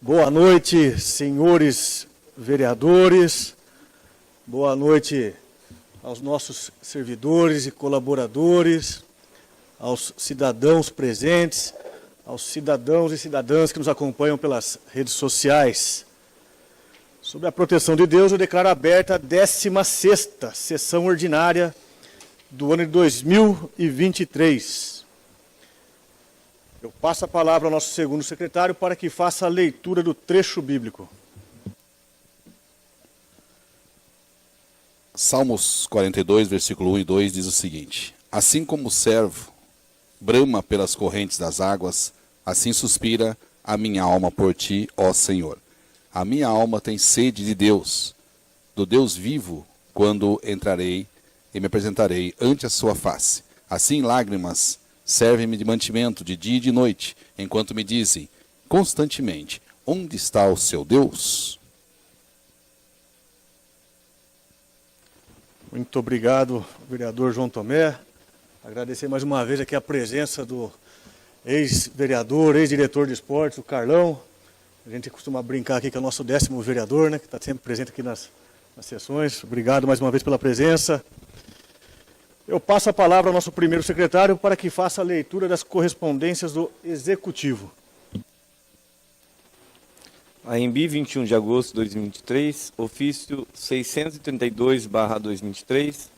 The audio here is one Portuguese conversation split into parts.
Boa noite, senhores vereadores. Boa noite aos nossos servidores e colaboradores, aos cidadãos presentes, aos cidadãos e cidadãs que nos acompanham pelas redes sociais. Sob a proteção de Deus, eu declaro aberta a 16ª sessão ordinária do ano de 2023. Eu passo a palavra ao nosso segundo secretário para que faça a leitura do trecho bíblico. Salmos 42, versículo 1 e 2 diz o seguinte: Assim como o servo brama pelas correntes das águas, assim suspira a minha alma por ti, ó Senhor. A minha alma tem sede de Deus, do Deus vivo, quando entrarei e me apresentarei ante a sua face. Assim lágrimas servem-me de mantimento de dia e de noite, enquanto me dizem constantemente: onde está o seu Deus? Muito obrigado, vereador João Tomé. Agradecer mais uma vez aqui a presença do ex-vereador, ex-diretor de esportes, o Carlão. A gente costuma brincar aqui que é o nosso 10º vereador, né, que está sempre presente aqui nas sessões. Obrigado mais uma vez pela presença. Eu passo a palavra ao nosso primeiro secretário para que faça a leitura das correspondências do Executivo. A ENBI, 21 de agosto de 2023, ofício 632/2023,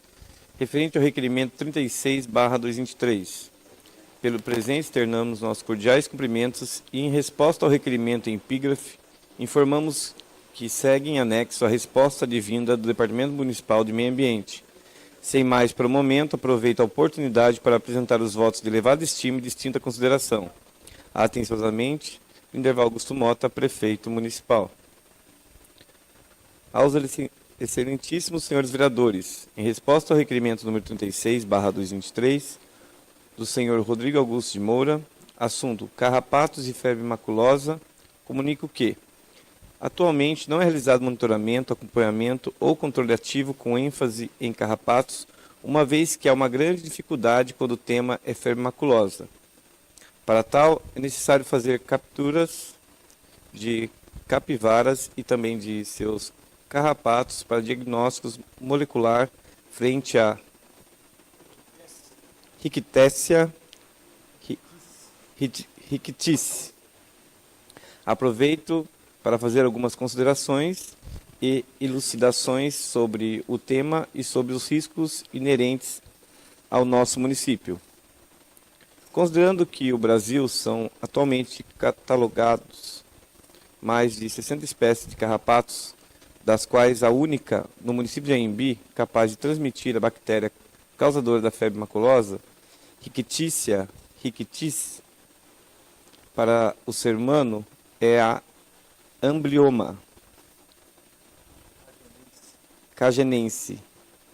referente ao requerimento 36/2023. Pelo presente, externamos nossos cordiais cumprimentos e, em resposta ao requerimento em epígrafe, informamos que segue em anexo a resposta advinda do Departamento Municipal de Meio Ambiente. Sem mais para o momento, aproveito a oportunidade para apresentar os votos de elevada estima e distinta consideração. Atenciosamente, Linderval Augusto Mota, prefeito municipal. Aos excelentíssimos senhores vereadores, em resposta ao requerimento número 36/2023, do senhor Rodrigo Augusto de Moura, assunto carrapatos e febre maculosa, comunico que, atualmente, não é realizado monitoramento, acompanhamento ou controle ativo com ênfase em carrapatos, uma vez que há uma grande dificuldade quando o tema é febre maculosa. Para tal, é necessário fazer capturas de capivaras e também de seus carrapatos para diagnósticos molecular frente a Rickettsia rickettsii. Aproveito para fazer algumas considerações e elucidações sobre o tema e sobre os riscos inerentes ao nosso município. Considerando que o Brasil são atualmente catalogados mais de 60 espécies de carrapatos, das quais a única no município de Anhembi capaz de transmitir a bactéria causadora da febre maculosa, Rickettsia rickettsii, para o ser humano é a Amblyomma cagenense,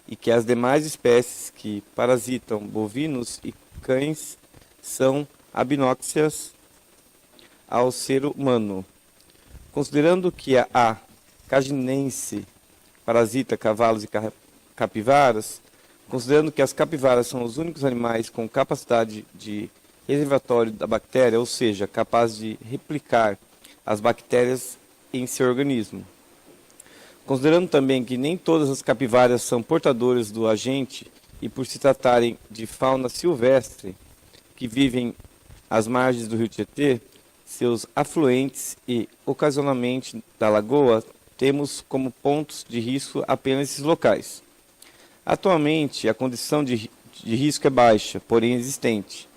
e que as demais espécies que parasitam bovinos e cães são abinóxias ao ser humano. Considerando que a cagenense parasita cavalos e capivaras, considerando que as capivaras são os únicos animais com capacidade de reservatório da bactéria, ou seja, capaz de replicar as bactérias em seu organismo. Considerando também que nem todas as capivaras são portadoras do agente e por se tratarem de fauna silvestre que vivem às margens do rio Tietê, seus afluentes e, ocasionalmente, da lagoa, temos como pontos de risco apenas esses locais. Atualmente, a condição de risco é baixa, porém existente.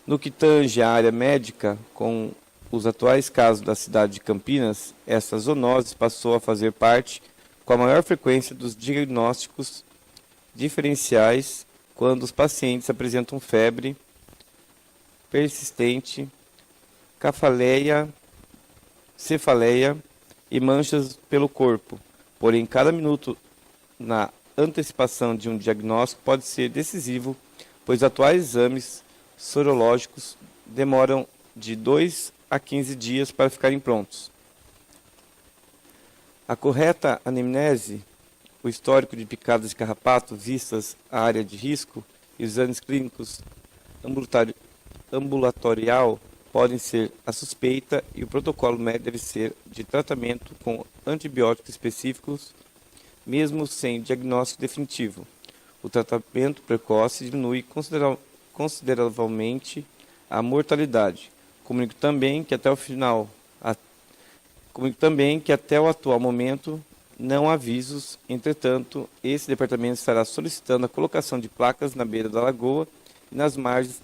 No que tange à área médica, com os atuais casos da cidade de Campinas, essa zoonose passou a fazer parte com a maior frequência dos diagnósticos diferenciais quando os pacientes apresentam febre persistente, cefaleia e manchas pelo corpo. Porém, cada minuto na antecipação de um diagnóstico pode ser decisivo, pois atuais exames sorológicos demoram de 2 a 15 dias para ficarem prontos. A correta anamnese, o histórico de picadas de carrapato, vistas a área de risco e os exames clínicos ambulatorial podem ser a suspeita e o protocolo médico deve ser de tratamento com antibióticos específicos, mesmo sem diagnóstico definitivo. O tratamento precoce diminui consideravelmente a mortalidade. Comunico também que até o atual momento não há avisos, entretanto, esse departamento estará solicitando a colocação de placas na beira da lagoa e nas margens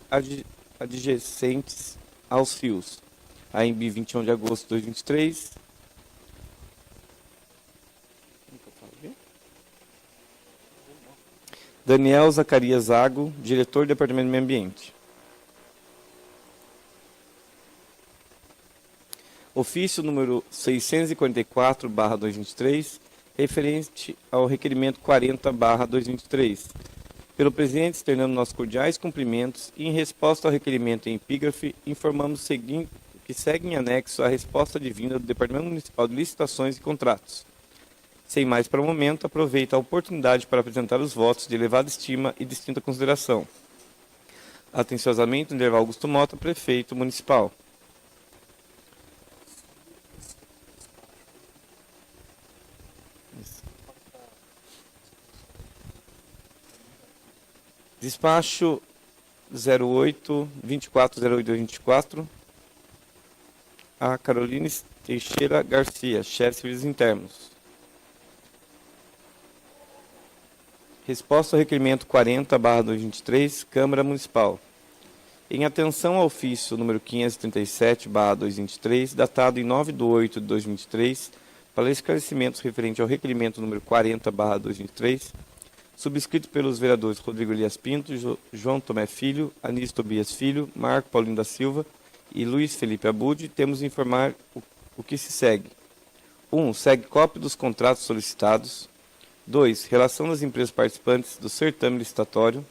adjacentes aos rios. A EMB 21 de agosto de 2023. Daniel Zacarias Zago, diretor do Departamento do Meio Ambiente. Ofício número 644/2023, referente ao requerimento 40/2023. Pelo presidente, externando nossos cordiais cumprimentos e, em resposta ao requerimento em epígrafe, informamos que segue em anexo a resposta divina do Departamento Municipal de Licitações e Contratos. Sem mais para o momento, aproveito a oportunidade para apresentar os votos de elevada estima e distinta consideração. Atenciosamente, Anderval Augusto Mota, prefeito municipal. Despacho 08-2408-24, a Caroline Teixeira Garcia, chefe de serviços internos. Resposta ao requerimento 40/2023, Câmara Municipal. Em atenção ao ofício número 537/2023, datado em 9/8/2023, para esclarecimentos referente ao requerimento número 40/2023, subscrito pelos vereadores Rodrigo Elias Pinto, João Tomé Filho, Anísio Tobias Filho, Marco Paulino da Silva e Luiz Felipe Abud, temos de informar o que se segue. 1. Segue cópia dos contratos solicitados. 2. Relação das empresas participantes do certame licitatório,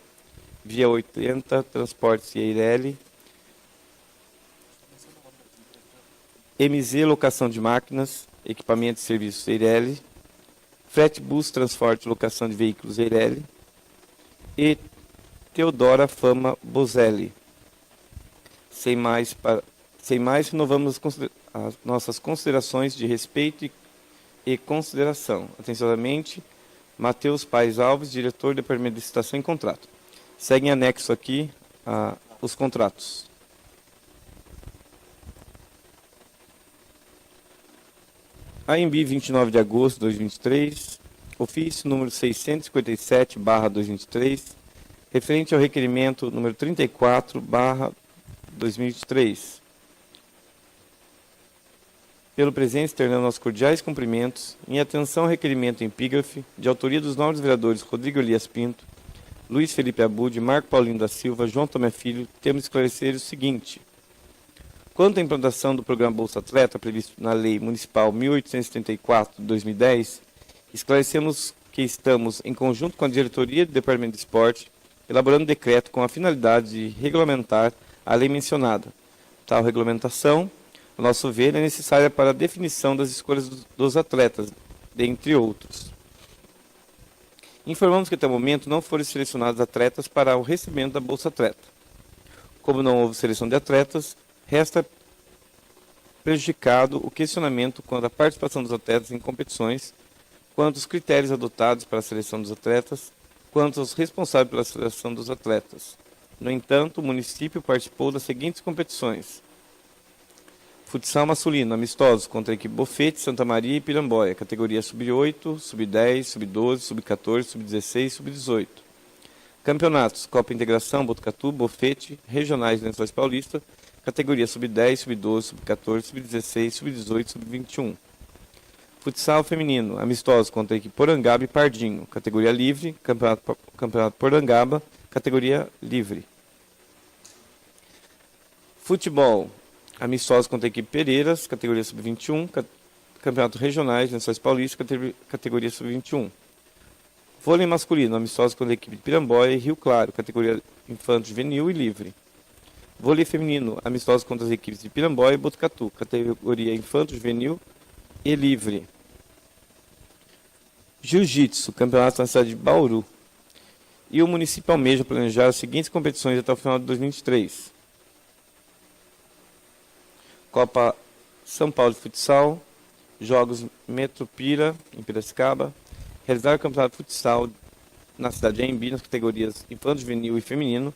Via 80, Transportes e Eireli, MZ Locação de Máquinas, Equipamentos e Serviços Eireli, Frete Bus Transporte e Locação de Veículos Eireli e Teodora Fama Bozelli. Sem mais, renovamos as nossas considerações de respeito e consideração. Atenciosamente, Matheus Paes Alves, diretor do Departamento de Licitação e Contrato. Segue em anexo aqui os contratos. A EMB 29 de agosto de 2023, ofício número 657/2023, referente ao requerimento número 34/2023. Pelo presente, externando nossos cordiais cumprimentos, em atenção ao requerimento em epígrafe, de autoria dos nobres vereadores Rodrigo Elias Pinto, Luiz Felipe Abud, Marco Paulino da Silva, João Tomé Filho, temos de esclarecer o seguinte. Quanto à implantação do programa Bolsa Atleta, previsto na Lei Municipal 1874 de 2010, esclarecemos que estamos, em conjunto com a diretoria do Departamento de Esporte, elaborando decreto com a finalidade de regulamentar a lei mencionada. Tal regulamentação, a nosso ver, é necessária para a definição das escolhas dos atletas, dentre outros. Informamos que até o momento não foram selecionados atletas para o recebimento da Bolsa Atleta. Como não houve seleção de atletas, resta prejudicado o questionamento quanto à participação dos atletas em competições, quanto aos critérios adotados para a seleção dos atletas, quanto aos responsáveis pela seleção dos atletas. No entanto, o município participou das seguintes competições: futsal masculino, amistosos contra a equipe Bofete, Santa Maria e Piramboia, categoria sub-8, sub-10, sub-12, sub-14, sub-16 e sub-18. Campeonatos, Copa Integração, Botucatu, Bofete, regionais de Lençóis Paulista, categoria sub-10, sub-12, sub-14, sub-16, sub-18 e sub-21. Futsal feminino, amistosos contra a equipe Porangaba e Pardinho, categoria livre, campeonato Porangaba, categoria livre. Futebol, amistosos contra a equipe Pereiras, categoria sub-21, campeonato regionais, Lençóis Paulista, categoria sub-21. Vôlei masculino, amistosos contra a equipe de Piramboia e Rio Claro, categoria infanto juvenil e livre. Vôlei feminino, amistosos contra as equipes de Piramboia e Botucatu, categoria infanto juvenil e livre. Jiu-Jitsu, campeonato na cidade de Bauru. E o município almeja planejar as seguintes competições até o final de 2023. Copa São Paulo de Futsal, Jogos Metropira, em Piracicaba, realizar o campeonato de futsal na cidade de Anhembi nas categorias infanto, juvenil e feminino,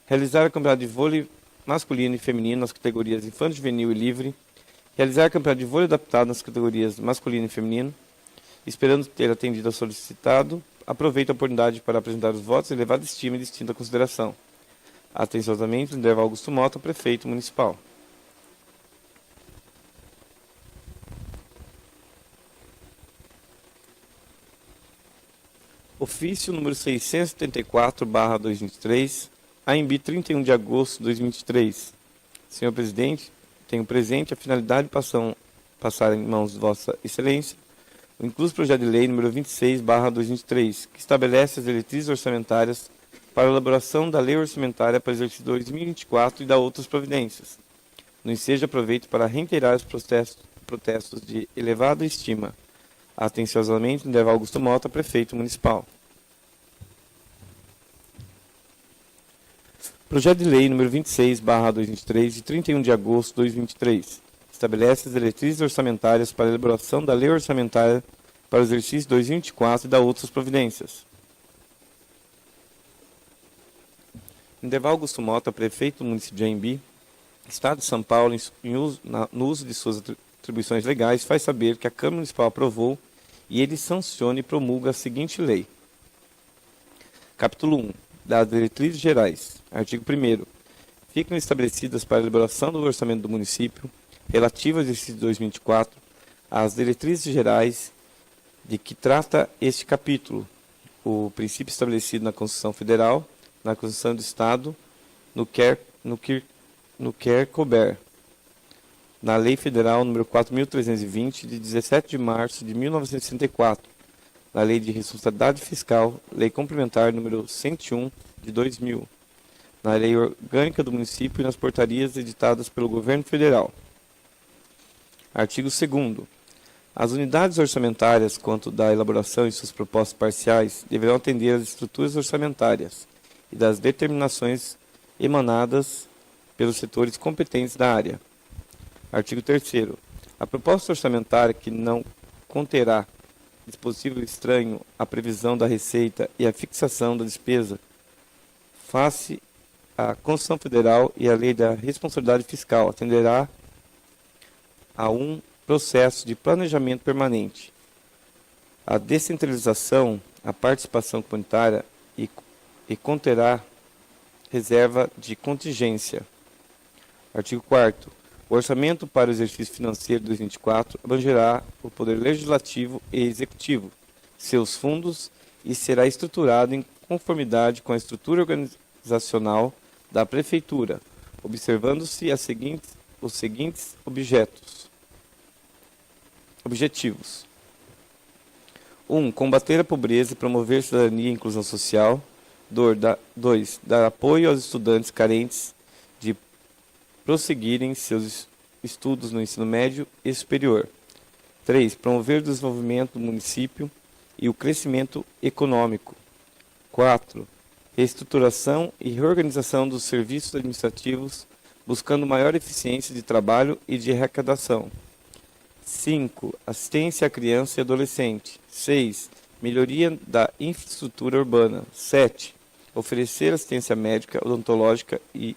realizar o campeonato de vôlei masculino e feminino nas categorias infanto, juvenil e livre, realizar o campeonato de vôlei adaptado nas categorias masculino e feminino. Esperando ter atendido ao solicitado, aproveito a oportunidade para apresentar os votos de elevada estima e distinta consideração. Atenciosamente, Minerva Augusto Mota, prefeito municipal. Ofício número 674/2023, Anhembi, 31 de agosto de 2023. Senhor presidente, tenho presente a finalidade de passar em mãos de Vossa Excelência o incluso projeto de lei número 26/2023, que estabelece as diretrizes orçamentárias para a elaboração da lei orçamentária para o exercício 2024 e da outras providências. No ensejo, aproveito para reiterar os protestos de elevada estima. Atenciosamente, Minerva Augusto Mota, prefeito municipal. Projeto de lei número 26/2023, de 31 de agosto de 2023. Estabelece as diretrizes orçamentárias para a elaboração da lei orçamentária para o exercício 2024 e da outras providências. Minerva Augusto Mota, prefeito do município de Anhembi, Estado de São Paulo, no uso de suas atribuições legais, faz saber que a Câmara Municipal aprovou e ele sanciona e promulga a seguinte lei. Capítulo 1. Das diretrizes gerais. Artigo 1º. Ficam estabelecidas para a elaboração do orçamento do município, relativo ao exercício de 2024, as diretrizes gerais de que trata este capítulo, o princípio estabelecido na Constituição Federal, na Constituição do Estado, no quer couber, na Lei Federal nº 4.320, de 17 de março de 1964, na Lei de Responsabilidade Fiscal, Lei Complementar número 101, de 2000, na Lei Orgânica do Município e nas portarias editadas pelo Governo Federal. Artigo 2º. As unidades orçamentárias, quanto da elaboração e suas propostas parciais, deverão atender às estruturas orçamentárias e das determinações emanadas pelos setores competentes da área. Artigo 3º. A proposta orçamentária que não conterá dispositivo estranho à previsão da receita e à fixação da despesa, face à Constituição Federal e à Lei da Responsabilidade Fiscal, atenderá a um processo de planejamento permanente. A descentralização, a participação comunitária e conterá reserva de contingência. Artigo 4º. O orçamento para o exercício financeiro de 2024 abrangerá o Poder Legislativo e Executivo, seus fundos, e será estruturado em conformidade com a estrutura organizacional da Prefeitura, observando-se os seguintes objetivos. 1. Combater a pobreza e promover cidadania e inclusão social. 2. Dar apoio aos estudantes carentes de prosseguirem seus estudos no ensino médio e superior. 3. Promover o desenvolvimento do município e o crescimento econômico. 4. Reestruturação e reorganização dos serviços administrativos, buscando maior eficiência de trabalho e de arrecadação. 5. Assistência à criança e adolescente. 6. Melhoria da infraestrutura urbana. 7. Oferecer assistência médica, odontológica e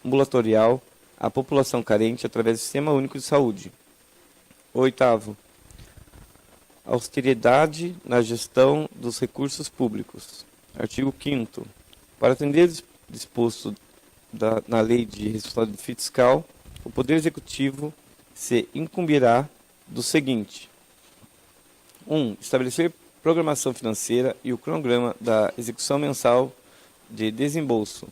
ambulatorial à população carente através do Sistema Único de Saúde. 8º. Austeridade na gestão dos recursos públicos. Artigo 5º. Para atender o disposto na Lei de Responsabilidade Fiscal, o Poder Executivo se incumbirá do seguinte. 1. Estabelecer programação financeira e o cronograma da execução mensal de desembolso.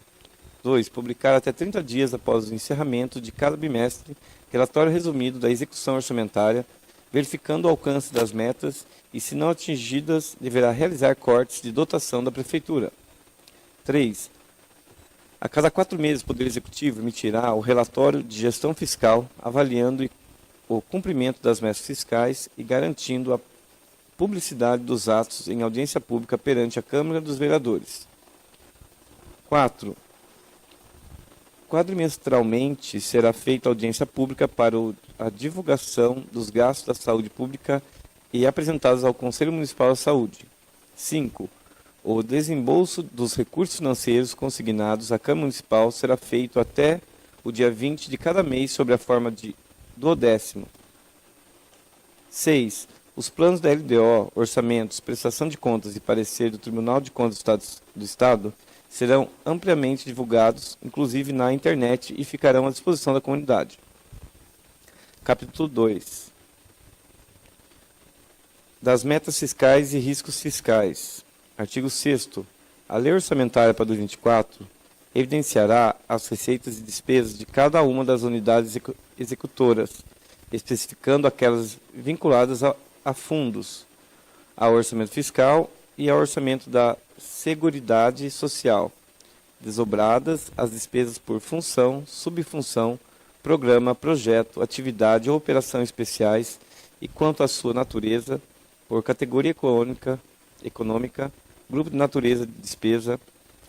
2. Publicar até 30 dias após o encerramento de cada bimestre relatório resumido da execução orçamentária, verificando o alcance das metas e, se não atingidas, deverá realizar cortes de dotação da Prefeitura. 3. A cada 4 meses, o Poder Executivo emitirá o relatório de gestão fiscal, avaliando o cumprimento das metas fiscais e garantindo a publicidade dos atos em audiência pública perante a Câmara dos Vereadores. 4. Quadrimestralmente será feita audiência pública para a divulgação dos gastos da saúde pública e apresentados ao Conselho Municipal da Saúde. 5. O desembolso dos recursos financeiros consignados à Câmara Municipal será feito até o dia 20 de cada mês sob a forma de duodécimo. 6. Os planos da LDO, orçamentos, prestação de contas e parecer do Tribunal de Contas do Estado serão ampliamente divulgados, inclusive na internet, e ficarão à disposição da comunidade. Capítulo 2. Das metas fiscais e riscos fiscais. Artigo 6º. A Lei Orçamentária para 2024 evidenciará as receitas e despesas de cada uma das unidades executoras, especificando aquelas vinculadas a fundos, ao orçamento fiscal e ao orçamento da Seguridade Social, desobradas as despesas por função, subfunção, programa, projeto, atividade ou operação especiais e, quanto à sua natureza, por categoria econômica, grupo de natureza de despesa,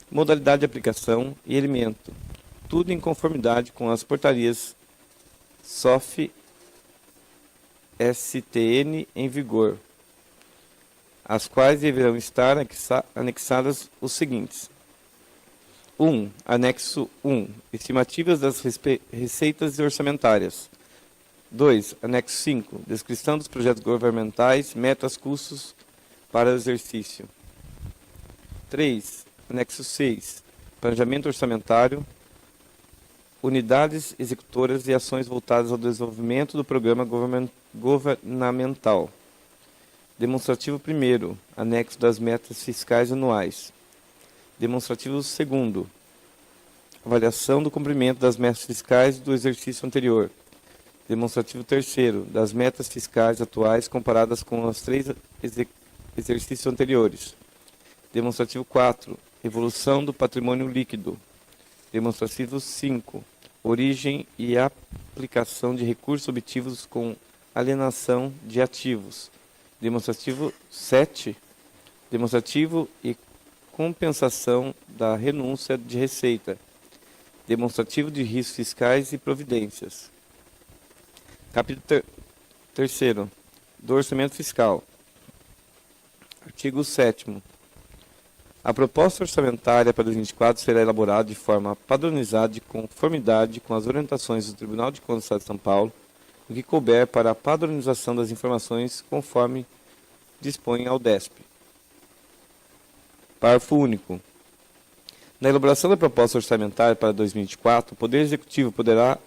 modalidade de aplicação e elemento, tudo em conformidade com as portarias SOF-STN em vigor, às quais deverão estar anexadas os seguintes. 1. Anexo 1. Estimativas das receitas orçamentárias. 2. Anexo 5. Descrição dos projetos governamentais, metas, custos para o exercício. 3. Anexo 6. Planejamento orçamentário, unidades executoras e ações voltadas ao desenvolvimento do programa governamental. Demonstrativo 1º, anexo das metas fiscais anuais. Demonstrativo 2º, avaliação do cumprimento das metas fiscais do exercício anterior. Demonstrativo 3º, das metas fiscais atuais comparadas com as 3 exercícios anteriores. Demonstrativo 4, evolução do patrimônio líquido. Demonstrativo 5, origem e aplicação de recursos obtidos com alienação de ativos. Demonstrativo 7, demonstrativo e compensação da renúncia de receita. Demonstrativo de riscos fiscais e providências. Capítulo 3º, do orçamento fiscal. Artigo 7º. A proposta orçamentária para 2024 será elaborada de forma padronizada de conformidade com as orientações do Tribunal de Contas do Estado de São Paulo, no que couber para a padronização das informações conforme dispõe ao DESP. Parágrafo único. Na elaboração da proposta orçamentária para 2024, o Poder Executivo poderá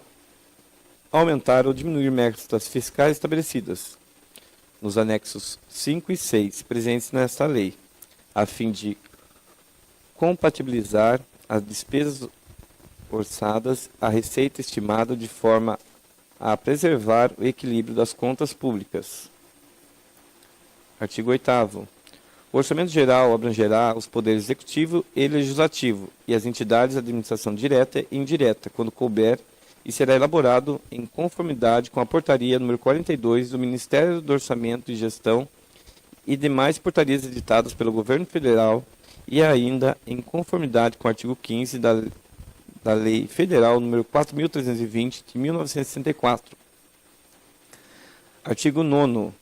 aumentar ou diminuir metas fiscais estabelecidas nos anexos 5 e 6 presentes nesta lei, a fim de compatibilizar as despesas orçadas à receita estimada de forma a preservar o equilíbrio das contas públicas. Artigo 8º. O orçamento geral abrangerá os poderes executivo e legislativo e as entidades de administração direta e indireta, quando couber, e será elaborado em conformidade com a portaria número 42 do Ministério do Orçamento e Gestão e demais portarias editadas pelo Governo Federal e ainda em conformidade com o artigo 15 da Lei Federal número 4.320 de 1964. Artigo 9º.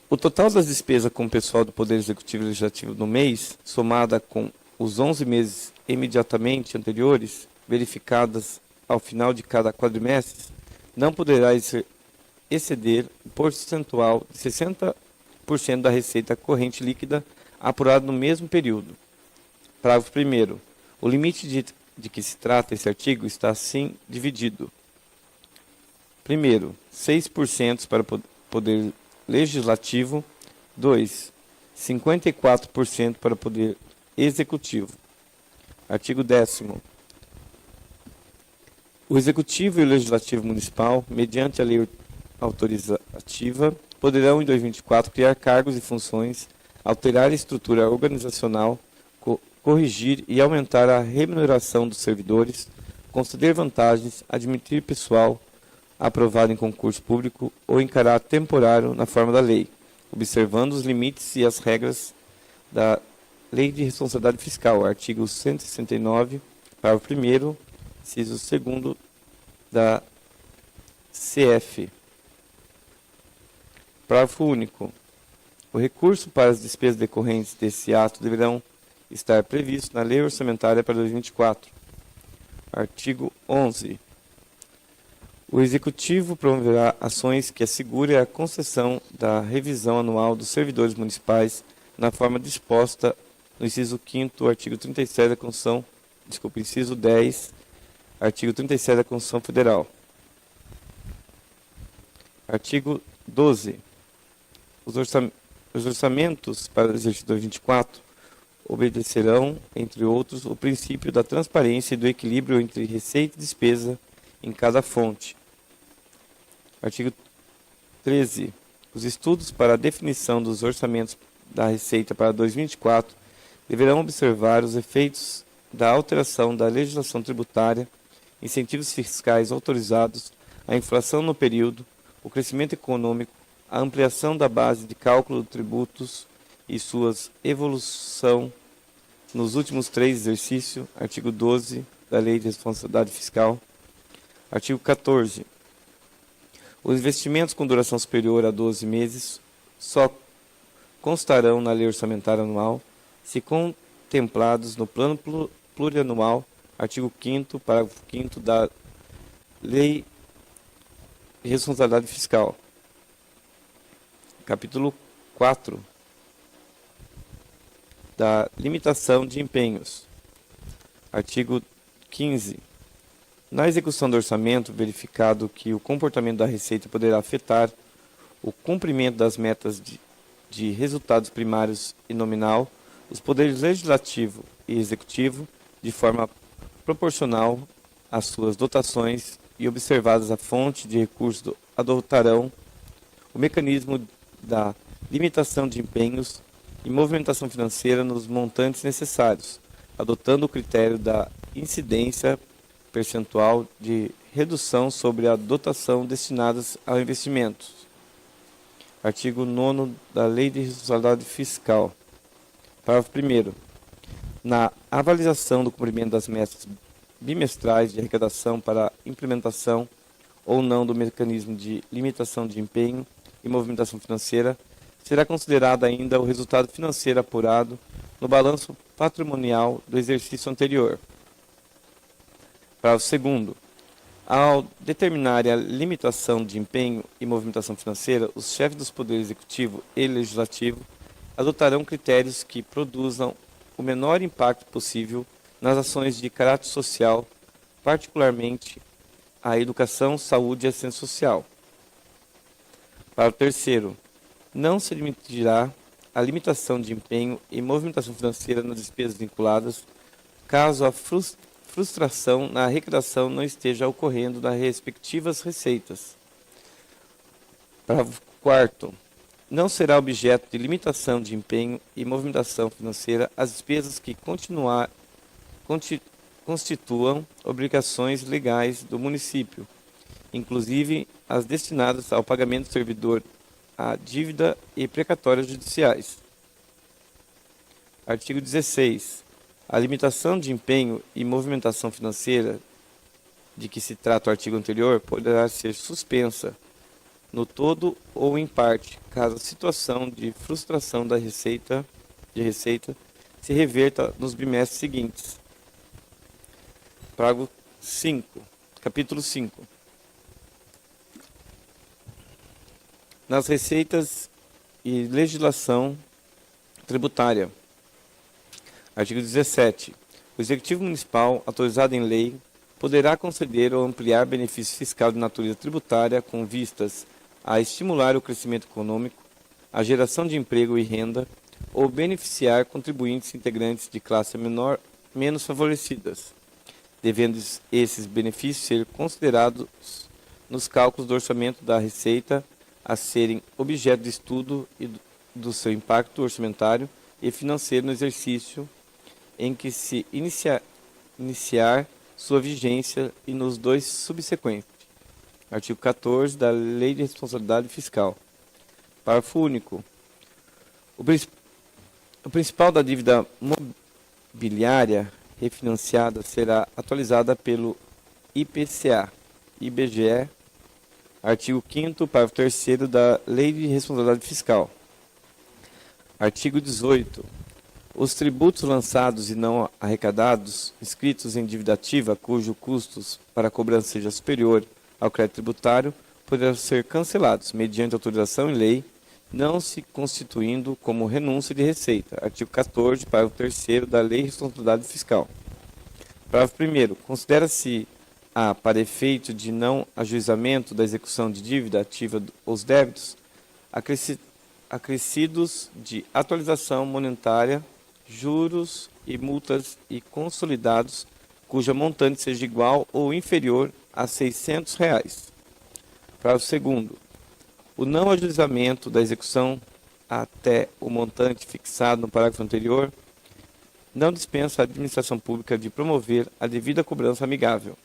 O total das despesas com o pessoal do Poder Executivo e Legislativo no mês, somada com os 11 meses imediatamente anteriores, verificadas ao final de cada quadrimestre, não poderá exceder o percentual de 60% da receita corrente líquida apurada no mesmo período. Parágrafo 1º. O limite de que se trata esse artigo está assim dividido. Primeiro, 6% para o Poder Legislativo. 2. 54% para o Poder Executivo. Artigo 10º. O Executivo e o Legislativo Municipal, mediante a lei autorizativa, poderão, em 2024, criar cargos e funções, alterar a estrutura organizacional, corrigir e aumentar a remuneração dos servidores, conceder vantagens, admitir pessoal aprovado em concurso público ou em caráter temporário na forma da lei, observando os limites e as regras da Lei de Responsabilidade Fiscal, artigo 169, parágrafo 1º, inciso 2º da CF. Parágrafo único. O recurso para as despesas decorrentes desse ato deverão estar previstos na Lei Orçamentária para 2024. Artigo 11. O Executivo promoverá ações que assegurem a concessão da revisão anual dos servidores municipais na forma disposta no inciso 5º, artigo 37 da Constituição, inciso 10, artigo 37 da Constituição Federal. Artigo 12. Os orçamentos para o exercício 2024 obedecerão, entre outros, o princípio da transparência e do equilíbrio entre receita e despesa em cada fonte. Artigo 13. Os estudos para a definição dos orçamentos da Receita para 2024 deverão observar os efeitos da alteração da legislação tributária, incentivos fiscais autorizados, a inflação no período, o crescimento econômico, a ampliação da base de cálculo de tributos e suas evolução nos últimos 3 exercícios, artigo 12 da Lei de Responsabilidade Fiscal. Artigo 14. Os investimentos com duração superior a 12 meses só constarão na Lei Orçamentária Anual se contemplados no Plano Plurianual, artigo 5º, parágrafo 5º da Lei de Responsabilidade Fiscal. Capítulo 4 da limitação de empenhos. Artigo 15. Na execução do orçamento, verificado que o comportamento da Receita poderá afetar o cumprimento das metas de resultados primários e nominal, os poderes legislativo e executivo, de forma proporcional às suas dotações e observadas a fonte de recursos, adotarão o mecanismo da limitação de empenhos e movimentação financeira nos montantes necessários, adotando o critério da incidência percentual de redução sobre a dotação destinadas a investimentos. Artigo 9º da Lei de Responsabilidade Fiscal. Parágrafo 1º. Na avaliação do cumprimento das metas bimestrais de arrecadação para implementação ou não do mecanismo de limitação de empenho e movimentação financeira, será considerado ainda o resultado financeiro apurado no balanço patrimonial do exercício anterior. Parágrafo 2º. Ao determinarem a limitação de empenho e movimentação financeira, os chefes dos poderes executivo e legislativo adotarão critérios que produzam o menor impacto possível nas ações de caráter social, particularmente a educação, saúde e assistência social. Parágrafo 3º. Não se admitirá a limitação de empenho e movimentação financeira nas despesas vinculadas, caso a frustração na arrecadação não esteja ocorrendo nas respectivas receitas. Parágrafo 4º. Não será objeto de limitação de empenho e movimentação financeira as despesas que constituam obrigações legais do município, inclusive as destinadas ao pagamento do servidor, a dívida e precatórias judiciais. Artigo 16. A limitação de empenho e movimentação financeira de que se trata o artigo anterior poderá ser suspensa no todo ou em parte, caso a situação de frustração da receita se reverta nos bimestres seguintes. Parágrafo 5. Capítulo 5. Nas receitas e legislação tributária. Artigo 17. O Executivo Municipal, autorizado em lei, poderá conceder ou ampliar benefício fiscal de natureza tributária com vistas a estimular o crescimento econômico, a geração de emprego e renda, ou beneficiar contribuintes integrantes de classe menos favorecidas, devendo esses benefícios ser considerados nos cálculos do orçamento da Receita a serem objeto de estudo e do seu impacto orçamentário e financeiro no exercício em que se iniciar sua vigência e nos 2 subsequentes. Artigo 14 da Lei de Responsabilidade Fiscal. Parágrafo único. O principal da dívida mobiliária refinanciada será atualizada pelo IPCA, IBGE, artigo 5º, parágrafo 3º da Lei de Responsabilidade Fiscal. Artigo 18. Os tributos lançados e não arrecadados, inscritos em dívida ativa, cujo custos para a cobrança seja superior ao crédito tributário, poderão ser cancelados, mediante autorização em lei, não se constituindo como renúncia de receita. Artigo 14, parágrafo 3º da Lei de Responsabilidade Fiscal. Parágrafo 1º. Considera-se para efeito de não ajuizamento da execução de dívida ativa os débitos acrescidos de atualização monetária, juros e multas e consolidados, cuja montante seja igual ou inferior a R$ 600. Parágrafo 2º. O não ajuizamento da execução até o montante fixado no parágrafo anterior não dispensa a administração pública de promover a devida cobrança amigável.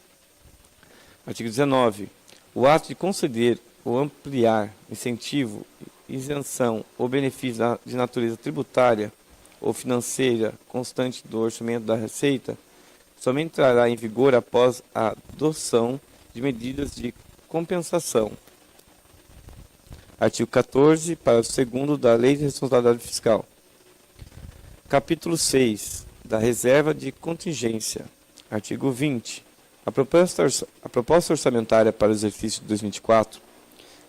Artigo 19. O ato de conceder ou ampliar incentivo, isenção ou benefício de natureza tributária ou financeira constante do orçamento da Receita somente entrará em vigor após a adoção de medidas de compensação. Artigo 14, parágrafo 2º da Lei de Responsabilidade Fiscal. Capítulo 6. Da Reserva de Contingência. Artigo 20. A proposta orçamentária para o exercício de 2024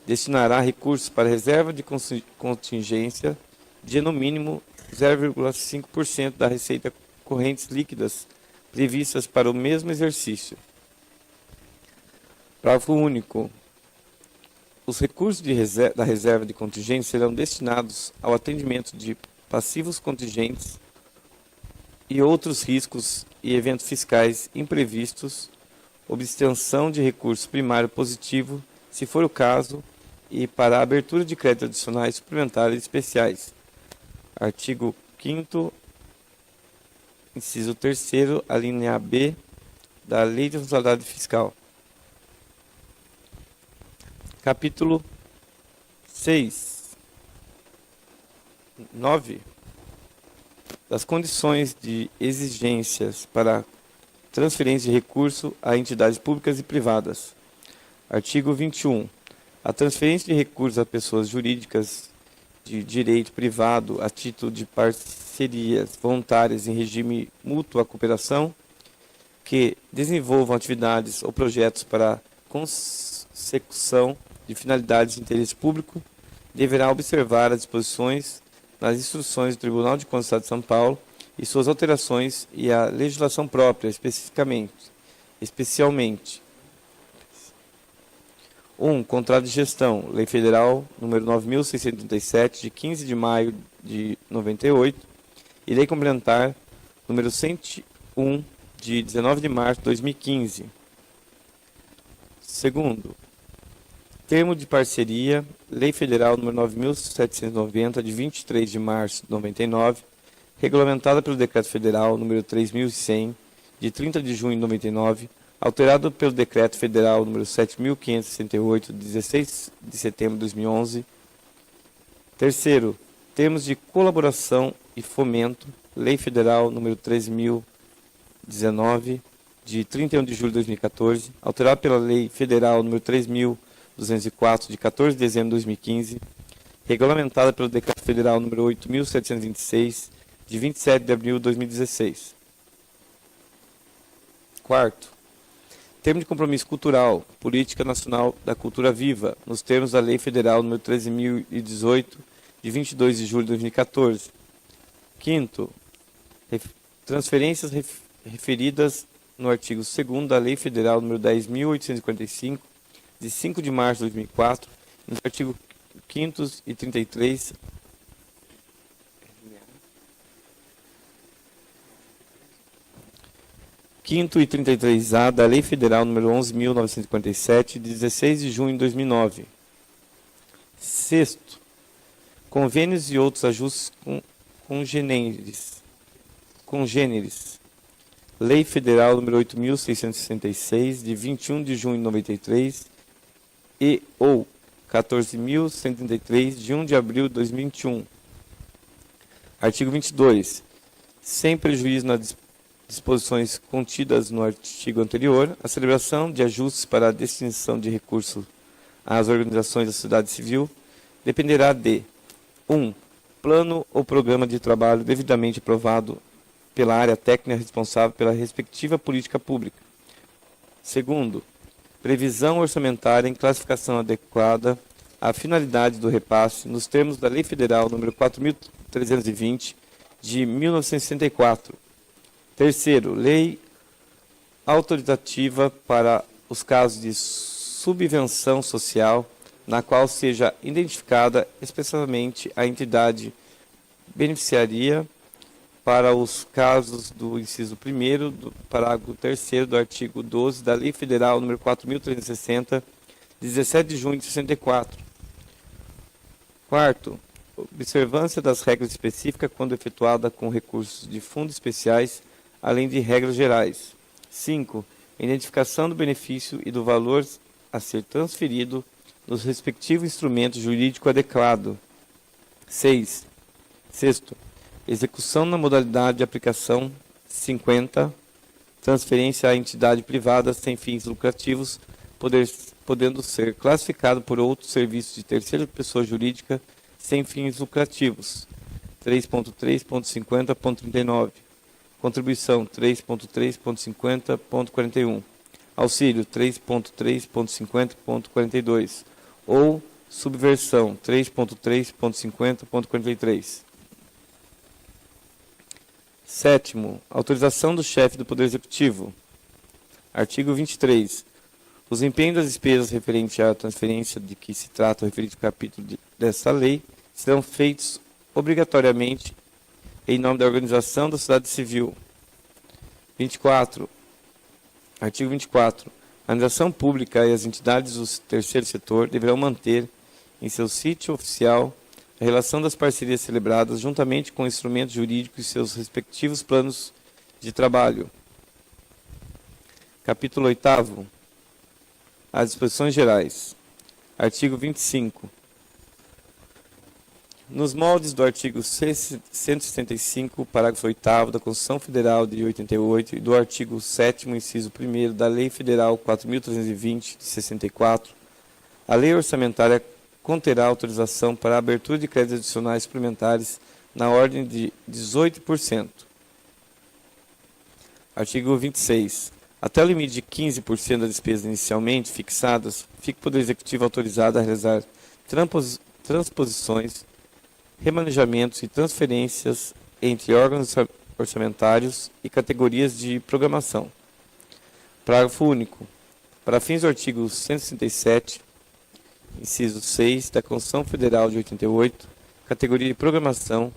destinará recursos para a reserva de contingência de, no mínimo, 0,5% da receita correntes líquidas previstas para o mesmo exercício. Parágrafo único. Os recursos da reserva de contingência serão destinados ao atendimento de passivos contingentes e outros riscos e eventos fiscais imprevistos, obtenção de recurso primário positivo, se for o caso, e para a abertura de créditos adicionais suplementares especiais. Artigo 5º, inciso 3º, a linha B da Lei de Responsabilidade Fiscal. Capítulo 6. 9. Das condições de exigências para transferência de recurso a entidades públicas e privadas. Artigo 21. A transferência de recursos a pessoas jurídicas de direito privado a título de parcerias voluntárias em regime mútuo à cooperação que desenvolvam atividades ou projetos para consecução de finalidades de interesse público deverá observar as disposições nas instruções do Tribunal de Contas do Estado de São Paulo e suas alterações e a legislação própria, especialmente 1. Contrato de gestão, Lei Federal número 9.637, de 15 de maio de 98, e Lei Complementar número 101, de 19 de março de 2015. 2. Termo de parceria, Lei Federal número 9.790, de 23 de março de 99, regulamentada pelo Decreto Federal número 3.100, de 30 de junho de 99, alterado pelo Decreto Federal número 7.568, de 16 de setembro de 2011. 3. Termos de colaboração e fomento, Lei Federal número 13.019, de 31 de julho de 2014, alterado pela Lei Federal número 3.204, de 14 de dezembro de 2015, regulamentada pelo Decreto Federal número 8.726, de 27 de abril de 2016. 4. Termo de compromisso cultural, Política Nacional da Cultura Viva, nos termos da Lei Federal nº 13.018, de 22 de julho de 2014. 5. Transferências referidas no artigo 2º da Lei Federal nº 10.845, de 5 de março de 2004, e nos artigos 5º e 33, quinto e 33A da Lei Federal nº 11.957, de 16 de junho de 2009. 6. Convênios e outros ajustes congêneres. Lei Federal nº 8.666, de 21 de junho de 93, e ou 14.133, de 1 de abril de 2021. Artigo 22. Sem prejuízo nas disposições contidas no artigo anterior, a celebração de ajustes para a destinação de recursos às organizações da sociedade civil dependerá de 1. Plano ou programa de trabalho devidamente aprovado pela área técnica responsável pela respectiva política pública. 2. Previsão orçamentária em classificação adequada à finalidade do repasse nos termos da Lei Federal nº 4.320, de 1964. 3. Lei autoritativa para os casos de subvenção social, na qual seja identificada especificamente a entidade beneficiaria para os casos do inciso 1º do parágrafo 3º do artigo 12 da Lei Federal nº 4.360, 17 de junho de 64. 4. Observância das regras específicas quando efetuada com recursos de fundos especiais, além de regras gerais. 5. Identificação do benefício e do valor a ser transferido nos respectivos instrumentos jurídicos adequados. 6. Execução na modalidade de aplicação 50. Transferência à entidade privada sem fins lucrativos, podendo ser classificado por outros serviços de terceira pessoa jurídica sem fins lucrativos. 3.3.50.39. Contribuição 3.3.50.41. Auxílio 3.3.50.42. Ou subversão 3.3.50.43. 7. Autorização do chefe do Poder Executivo. Artigo 23. Os empenhos das despesas referentes à transferência de que se trata o referido capítulo desta lei serão feitos obrigatoriamente em nome da organização da sociedade civil. 24. Artigo 24. A administração pública e as entidades do terceiro setor deverão manter em seu sítio oficial a relação das parcerias celebradas juntamente com instrumentos jurídicos e seus respectivos planos de trabalho. Capítulo 8º. As disposições gerais. Artigo 25. Nos moldes do artigo 165, parágrafo 8º da Constituição Federal de 88 e do artigo 7º, inciso 1º da Lei Federal 4.320, de 64, a lei orçamentária conterá autorização para a abertura de créditos adicionais suplementares na ordem de 18%. Artigo 26. Até o limite de 15% das despesas inicialmente fixadas, fica o Poder Executivo autorizado a realizar transposições, remanejamentos e transferências entre órgãos orçamentários e categorias de programação. Parágrafo único. Para fins do artigo 167, inciso 6 da Constituição Federal de 88, categoria de programação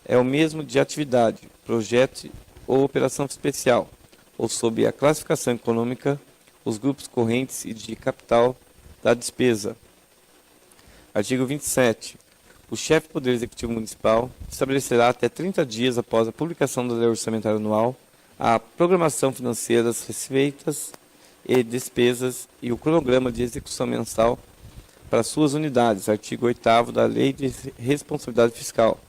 é o mesmo de atividade, projeto ou operação especial, ou sob a classificação econômica, os grupos correntes e de capital da despesa. Artigo 27. O chefe do Poder Executivo Municipal estabelecerá até 30 dias após a publicação da Lei Orçamentária Anual a programação financeira das receitas e despesas e o cronograma de execução mensal para suas unidades. Artigo 8º da Lei de Responsabilidade Fiscal.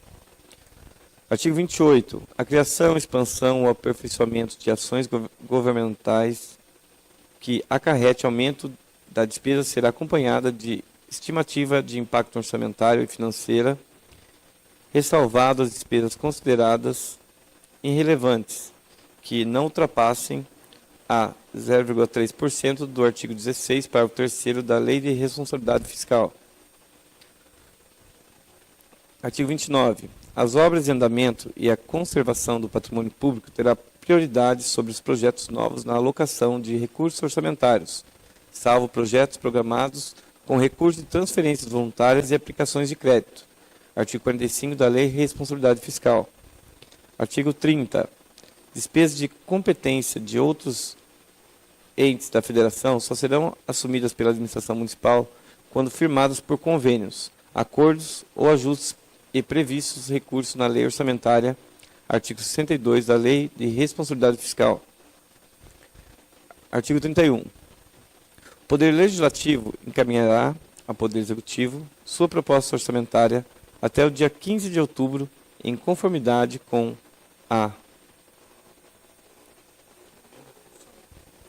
Artigo 28. A criação, expansão ou aperfeiçoamento de ações governamentais que acarrete aumento da despesa será acompanhada de estimativa de impacto orçamentário e financeira, ressalvado as despesas consideradas irrelevantes, que não ultrapassem a 0,3% do artigo 16, parágrafo 3º da Lei de Responsabilidade Fiscal. Artigo 29. As obras em andamento e a conservação do patrimônio público terá prioridade sobre os projetos novos na alocação de recursos orçamentários, salvo projetos programados com recursos de transferências voluntárias e aplicações de crédito. Artigo 45 da Lei de Responsabilidade Fiscal. Artigo 30. Despesas de competência de outros entes da Federação só serão assumidas pela administração municipal quando firmadas por convênios, acordos ou ajustes e previstos recursos na Lei Orçamentária, artigo 62 da Lei de Responsabilidade Fiscal. Artigo 31. O Poder Legislativo encaminhará ao Poder Executivo sua proposta orçamentária até o dia 15 de outubro em conformidade com a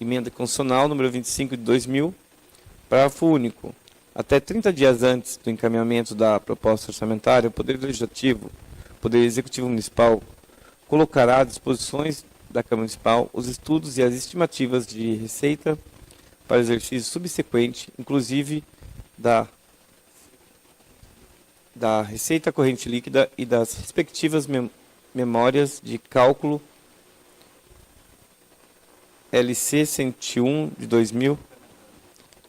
Emenda Constitucional número 25 de 2000, parágrafo único. Até 30 dias antes do encaminhamento da proposta orçamentária, o Poder Legislativo, Poder Executivo Municipal, colocará à disposição da Câmara Municipal os estudos e as estimativas de receita para o exercício subsequente, inclusive da receita corrente líquida e das respectivas memórias de cálculo LC 101 de 2000,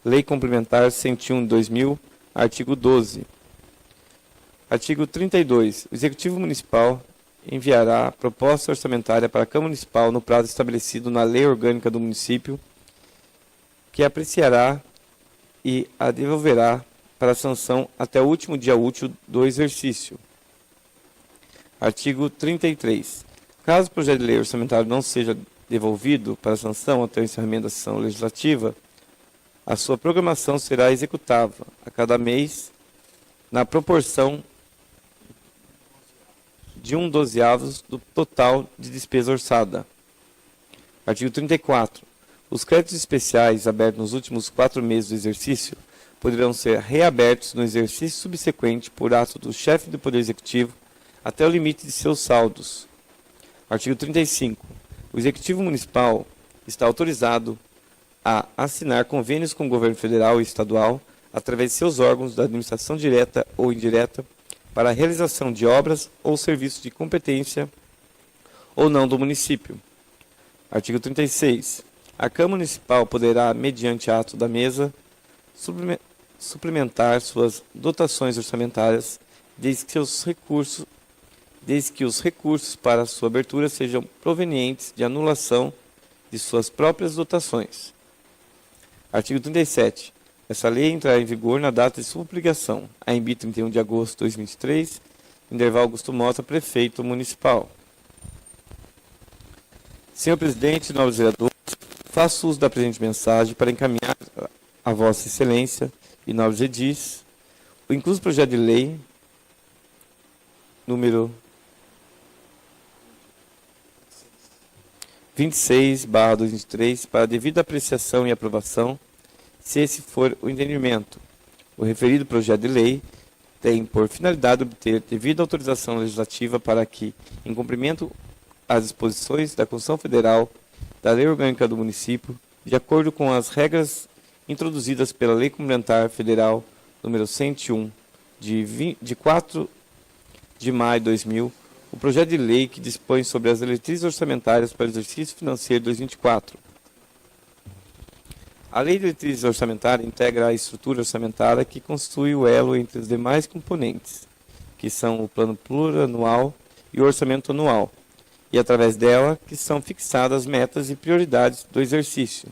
Lei Complementar 101 de 2000, artigo 12. Artigo 32. O Executivo Municipal enviará proposta orçamentária para a Câmara Municipal no prazo estabelecido na Lei Orgânica do Município, que apreciará e a devolverá para sanção até o último dia útil do exercício. Artigo 33. Caso o projeto de lei orçamentário não seja devolvido para sanção até o encerramento da sessão legislativa, a sua programação será executável a cada mês na proporção de 1/12 do total de despesa orçada. Artigo 34. Os créditos especiais abertos nos últimos 4 meses do exercício poderão ser reabertos no exercício subsequente por ato do chefe do Poder Executivo até o limite de seus saldos. Artigo 35. O Executivo Municipal está autorizado a assinar convênios com o Governo Federal e Estadual através de seus órgãos da administração direta ou indireta para a realização de obras ou serviços de competência ou não do município. Artigo 36. A Câmara Municipal poderá, mediante ato da mesa, suplementar suas dotações orçamentárias desde que os recursos para sua abertura sejam provenientes de anulação de suas próprias dotações. Artigo 37. Essa lei entrará em vigor na data de sua publicação, AEMB 31 de agosto de 2023, Inderval Augusto Mota, Prefeito Municipal. Senhor Presidente, nobres vereadores, faço uso da presente mensagem para encaminhar a Vossa Excelência e nobres edis o incluso projeto de lei número 26/2023 para devida apreciação e aprovação, se esse for o entendimento. O referido projeto de lei tem por finalidade obter devida autorização legislativa para que, em cumprimento às disposições da Constituição Federal, da Lei Orgânica do Município, de acordo com as regras introduzidas pela Lei Complementar Federal número 101, de 4 de maio de 2000, o projeto de lei que dispõe sobre as diretrizes orçamentárias para o exercício financeiro de 2024. A Lei de Diretrizes Orçamentárias integra a estrutura orçamentária que constitui o elo entre os demais componentes, que são o plano plurianual e o orçamento anual, e através dela que são fixadas metas e prioridades do exercício,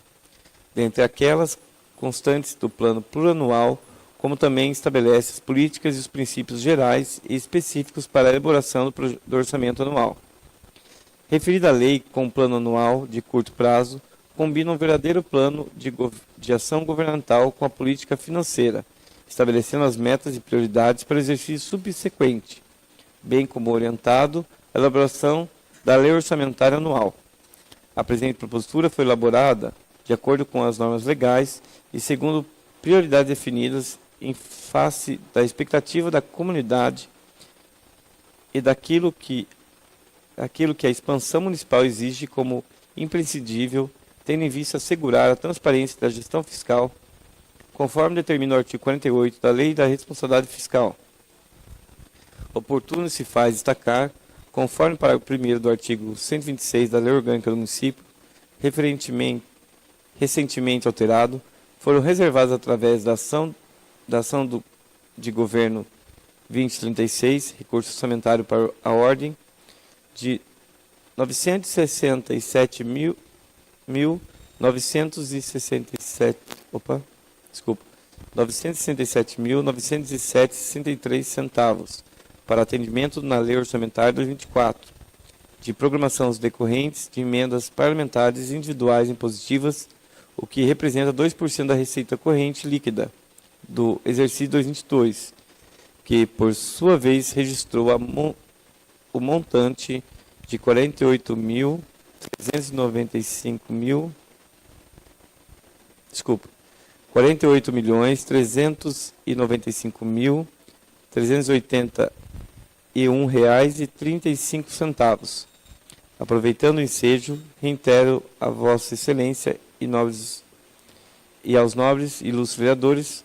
dentre aquelas constantes do plano plurianual, como também estabelece as políticas e os princípios gerais e específicos para a elaboração do orçamento anual. Referida lei com o plano anual de curto prazo, combina um verdadeiro plano de ação governamental com a política financeira, estabelecendo as metas e prioridades para o exercício subsequente, bem como orientado a elaboração da lei orçamentária anual. A presente propositura foi elaborada de acordo com as normas legais e segundo prioridades definidas em face da expectativa da comunidade e daquilo que a expansão municipal exige como imprescindível, tendo em vista assegurar a transparência da gestão fiscal, conforme determina o artigo 48 da Lei da Responsabilidade Fiscal. Oportuno se faz destacar, conforme o parágrafo 1º do artigo 126 da Lei Orgânica do Município, recentemente alterado, foram reservados através da ação de governo 2036, recurso orçamentário para a ordem de 967.907,63 centavos para atendimento na Lei Orçamentária 2024, de programação decorrentes de emendas parlamentares individuais impositivas, o que representa 2% da receita corrente líquida do exercício 2022, que, por sua vez, registrou o montante de 48.395.381,35. Aproveitando o ensejo, reitero a Vossa Excelência e aos nobres e ilustres vereadores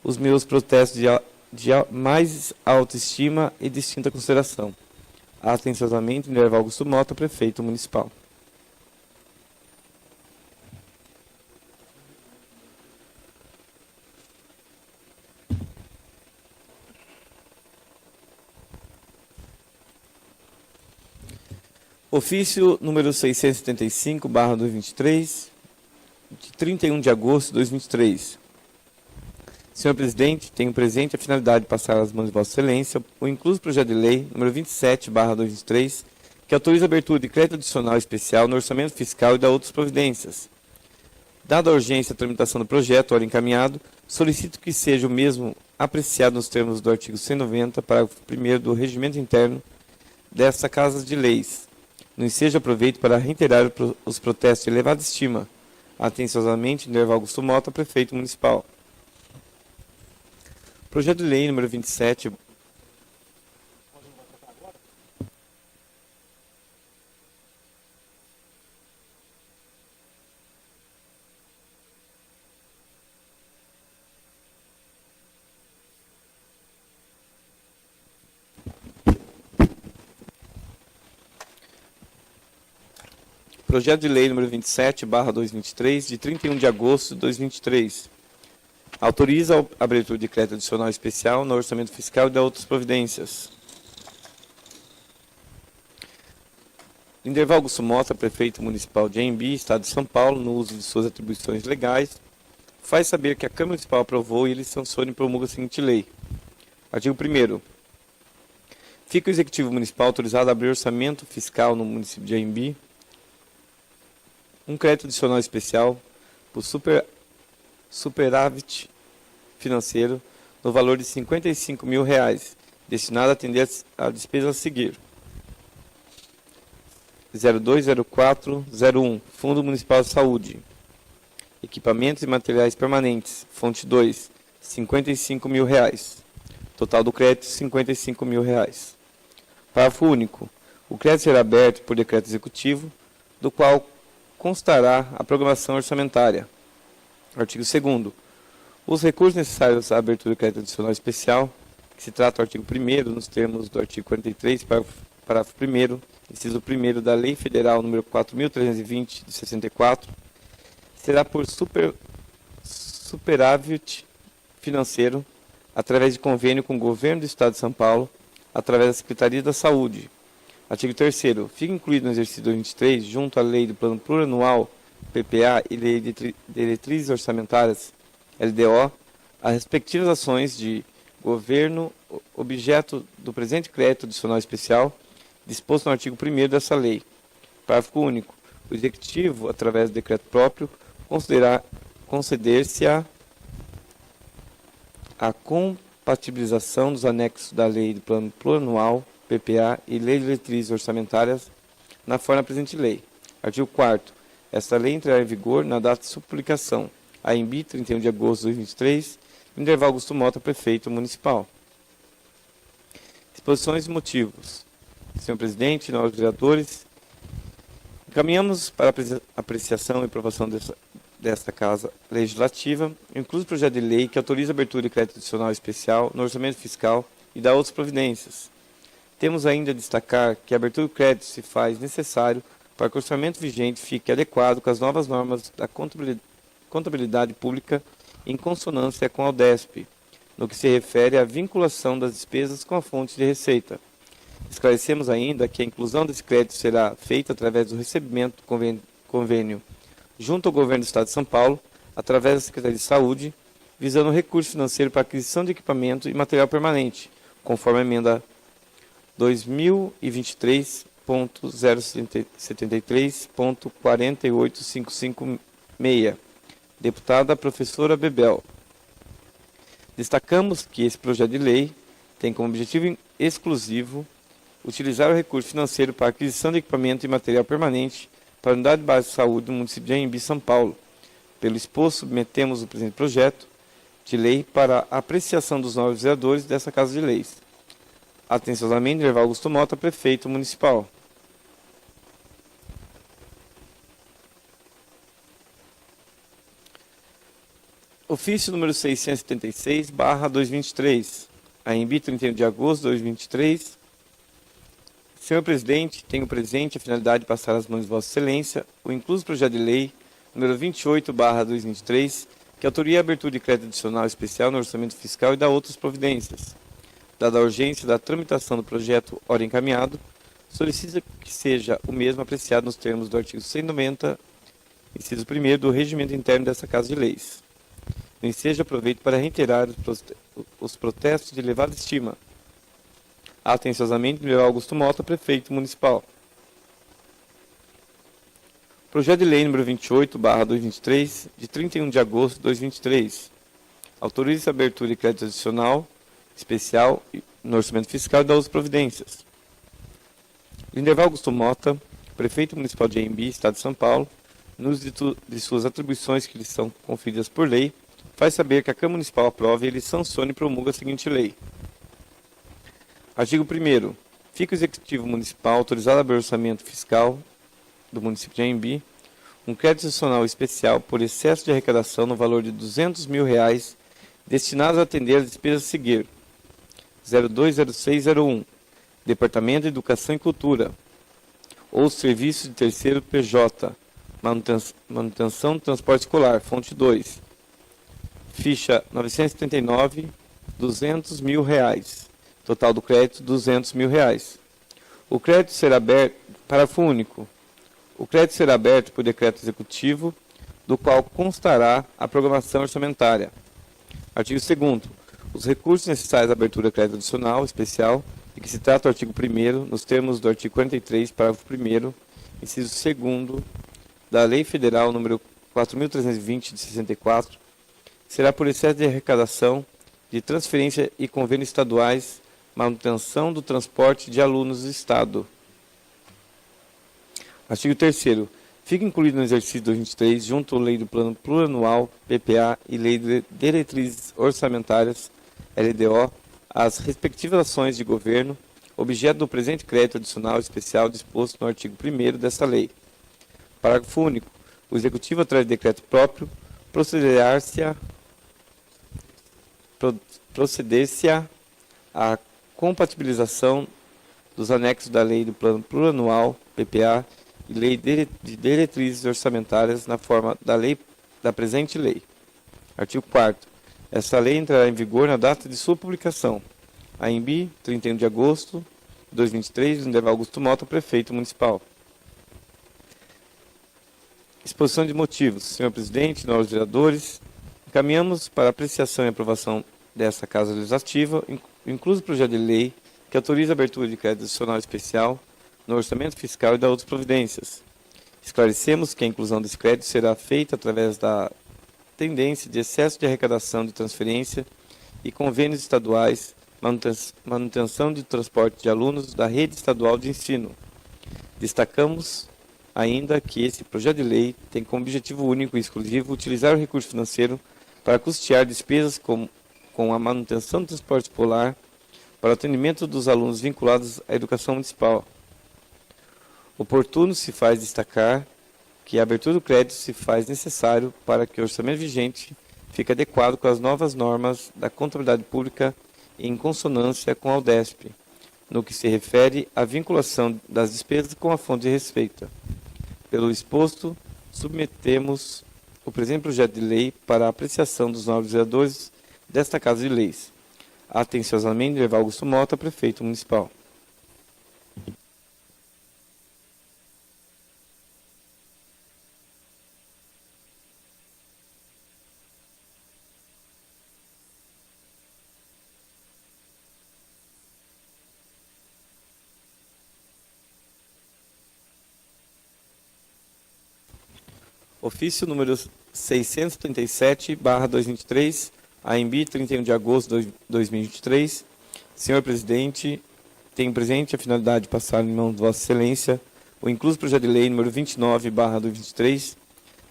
os meus protestos de mais alta estima e distinta consideração. Atenciosamente, Minerva Augusto Mota, Prefeito Municipal. Ofício número 675/2023, de 31 de agosto de 2023. Senhor Presidente, tenho presente a finalidade de passar às mãos de Vossa Excelência o incluso projeto de lei número 27/2023, que autoriza a abertura de crédito adicional especial no orçamento fiscal e da outras providências. Dada a urgência da tramitação do projeto, ora encaminhado, solicito que seja o mesmo apreciado nos termos do artigo 190, parágrafo 1º do Regimento Interno desta Casa de Leis. No ensejo, aproveito para reiterar os protestos de elevada estima. Atenciosamente, Minerva Augusto Mota, Prefeito Municipal. Projeto de Lei número 27. Projeto de Lei número 27/2023, de 31 de agosto de 2023. Autoriza a abertura de crédito adicional especial no orçamento fiscal e de outras providências. Minerva Augusto Mota, Prefeito Municipal de Anhembi, Estado de São Paulo, no uso de suas atribuições legais, faz saber que a Câmara Municipal aprovou e ele sanciona e promulga a seguinte lei. Artigo 1º. Fica o Executivo Municipal autorizado a abrir orçamento fiscal no município de Anhembi, um crédito adicional especial por superávit financeiro no valor de R$ 55.000, destinado a atender a despesas a seguir. 020401, Fundo Municipal de Saúde. Equipamentos e materiais permanentes, fonte 2, R$ 55.000. Total do crédito, R$ 55.000. Parágrafo único. O crédito será aberto por decreto executivo, do qual constará a programação orçamentária. Artigo 2º. Os recursos necessários à abertura do crédito adicional especial, que se trata do artigo 1º, nos termos do artigo 43, parágrafo 1º, inciso 1º da Lei Federal nº 4.320, de 64, será por superávit financeiro, através de convênio com o Governo do Estado de São Paulo, através da Secretaria da Saúde. Artigo 3º. Fica incluído no exercício 2023, junto à Lei do Plano Plurianual, PPA, e Lei de Diretrizes Orçamentárias, LDO, as respectivas ações de governo objeto do presente crédito adicional especial, disposto no artigo 1º dessa lei. Parágrafo único. O Executivo, através do decreto próprio, conceder-se-á a compatibilização dos anexos da Lei do Plano Plurianual, PPA e Lei de Diretrizes Orçamentárias na forma da presente lei. Artigo 4º. Esta lei entrará em vigor na data de sua publicação. Anhembi, 31 de agosto de 2023. Minerva Augusto Mota, Prefeito Municipal. Disposições e motivos. Senhor Presidente, nós vereadores, encaminhamos para apreciação e aprovação desta Casa Legislativa, incluso o projeto de lei que autoriza a abertura de crédito adicional especial no orçamento fiscal e da outras providências. Temos ainda a destacar que a abertura do crédito se faz necessário para que o orçamento vigente fique adequado com as novas normas da contabilidade pública em consonância com a UDESP, no que se refere à vinculação das despesas com a fonte de receita. Esclarecemos ainda que a inclusão desse crédito será feita através do recebimento do convênio junto ao Governo do Estado de São Paulo, através da Secretaria de Saúde, visando o recurso financeiro para aquisição de equipamento e material permanente, conforme a emenda 2023.073.48556, deputada professora Bebel. Destacamos que esse projeto de lei tem como objetivo exclusivo utilizar o recurso financeiro para aquisição de equipamento e material permanente para a Unidade Básica de Saúde do município de Anhembi, São Paulo. Pelo exposto, submetemos o presente projeto de lei para apreciação dos novos vereadores dessa Casa de Leis. Atenciosamente, Nerval Augusto Mota, Prefeito Municipal. Ofício número 676/2023, Anhembi, 31 de agosto de 2023. Senhor Presidente, tenho presente a finalidade de passar às mãos de Vossa Excelência o incluso projeto de lei número 28/2023, que autoria a abertura de crédito adicional especial no orçamento fiscal e da outras providências. Dada a urgência da tramitação do projeto ora encaminhado, solicita que seja o mesmo apreciado nos termos do artigo 190, inciso 1º do Regimento Interno dessa Casa de Leis. No ensejo, aproveito para reiterar os protestos de elevada estima. Atenciosamente, Nerval Augusto Mota, Prefeito Municipal. Projeto de Lei número 28/2023, de 31 de agosto de 2023. Autoriza a abertura de crédito adicional especial no orçamento fiscal e das outras providências. Nerval Augusto Mota, Prefeito Municipal de Anhembi, Estado de São Paulo, no uso de suas atribuições que lhe são conferidas por lei, faz saber que a Câmara Municipal aprova e ele sancione e promulga a seguinte lei. Artigo 1º. Fica o Executivo Municipal autorizado a abrir orçamento fiscal do município de Anhembi um crédito adicional especial por excesso de arrecadação no valor de R$200 mil destinados a atender as despesas a seguir. 020601, Departamento de Educação e Cultura, ou Serviço de Terceiro PJ, Manutenção do Transporte Escolar, fonte 2, ficha 979, R$200 mil, total do crédito R$200 mil. O crédito será aberto, parágrafo único, o crédito será aberto por decreto executivo, do qual constará a programação orçamentária. Artigo 2º. Os recursos necessários à abertura de crédito adicional especial, de que se trata o artigo 1º, nos termos do artigo 43, parágrafo 1º, inciso 2º, da Lei Federal número 4.320 de 64, será por excesso de arrecadação, de transferência e convênios estaduais, manutenção do transporte de alunos do Estado. Artigo 3º. Fica incluído no exercício 2023, junto à Lei do Plano Plurianual, PPA, e Lei de Diretrizes Orçamentárias, LDO, as respectivas ações de governo, objeto do presente crédito adicional especial disposto no artigo 1º desta lei. Parágrafo único. O Executivo, através de decreto próprio, proceder-se à compatibilização dos anexos da Lei do Plano Plurianual, PPA, e Lei de Diretrizes Orçamentárias na forma da presente lei. Artigo 4º. Esta lei entrará em vigor na data de sua publicação. Anhembi, 31 de agosto de 2023, Nerval Augusto Mota, Prefeito Municipal. Exposição de motivos. Senhor Presidente, nós vereadores, encaminhamos para apreciação e aprovação desta Casa Legislativa, incluso o projeto de lei que autoriza a abertura de crédito adicional especial no orçamento fiscal e das outras providências. Esclarecemos que a inclusão desse crédito será feita através da tendência de excesso de arrecadação de transferência e convênios estaduais, manutenção de transporte de alunos da rede estadual de ensino. Destacamos ainda que esse projeto de lei tem como objetivo único e exclusivo utilizar o recurso financeiro para custear despesas com a manutenção do transporte escolar para o atendimento dos alunos vinculados à educação municipal. Oportuno se faz destacar que a abertura do crédito se faz necessário para que o orçamento vigente fique adequado com as novas normas da contabilidade pública e em consonância com a UDESP, no que se refere à vinculação das despesas com a fonte de receita. Pelo exposto, submetemos o presente projeto de lei para a apreciação dos novos vereadores desta Casa de Leis. Atenciosamente, Nerval Augusto Mota, Prefeito Municipal. Ofício número 637/2023, Anhembi, 31 de agosto de 2023. Senhor Presidente, Tenho presente a finalidade de passar em mãos de Vossa Excelência o incluso projeto de lei número 29/2023,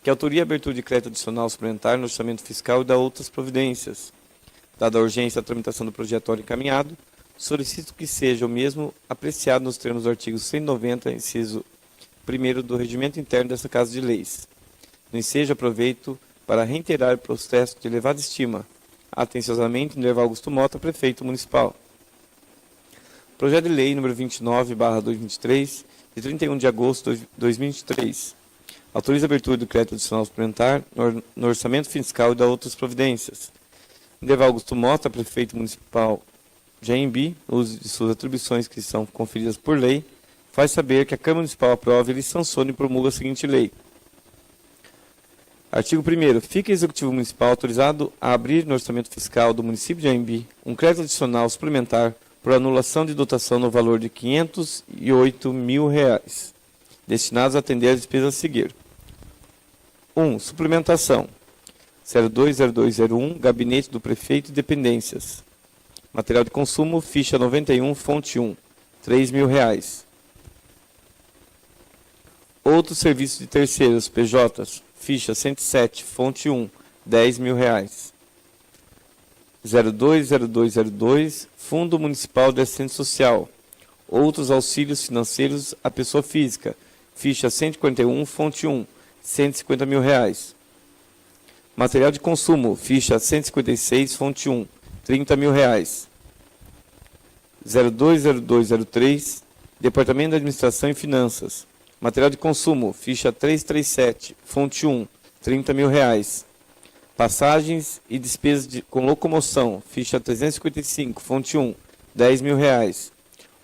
que autoria a abertura de crédito adicional suplementar no orçamento fiscal e da outras providências. Dada a urgência da tramitação do projeto encaminhado, solicito que seja o mesmo apreciado nos termos do artigo 190, inciso 1º do Regimento Interno dessa Casa de Leis. No ensejo, aproveito para reiterar o processo de elevada estima. Atenciosamente, Minerva Augusto Mota, Prefeito Municipal. Projeto de Lei número 29/2023, de 31 de agosto de 2023. Autoriza a abertura do crédito adicional suplementar no orçamento fiscal e da outras providências. Minerva Augusto Mota, Prefeito Municipal de Anhembi, no uso de suas atribuições que são conferidas por lei, faz saber que a Câmara Municipal aprova e sanciona e promulga a seguinte lei. Artigo 1º. Fica o Executivo Municipal autorizado a abrir no orçamento fiscal do município de Anhembi um crédito adicional suplementar por anulação de dotação no valor de R$ 508 mil, destinados a atender as despesas a seguir. 1. Suplementação. 020201, Gabinete do Prefeito e Dependências. Material de consumo, ficha 91, fonte 1, R$ 3.000. Outros serviços de terceiros, PJs, ficha 107, fonte 1, R$ 10.000. 020202, Fundo Municipal de Assistência Social. Outros auxílios financeiros à pessoa física, ficha 141, fonte 1, R$ 150 mil. Material de consumo, ficha 156, fonte 1, R$ 30 mil. 020203, Departamento de Administração e Finanças. Material de consumo, ficha 337, fonte 1, R$ 30 mil. Passagens e despesas com locomoção, ficha 355, fonte 1, R$ 10 mil.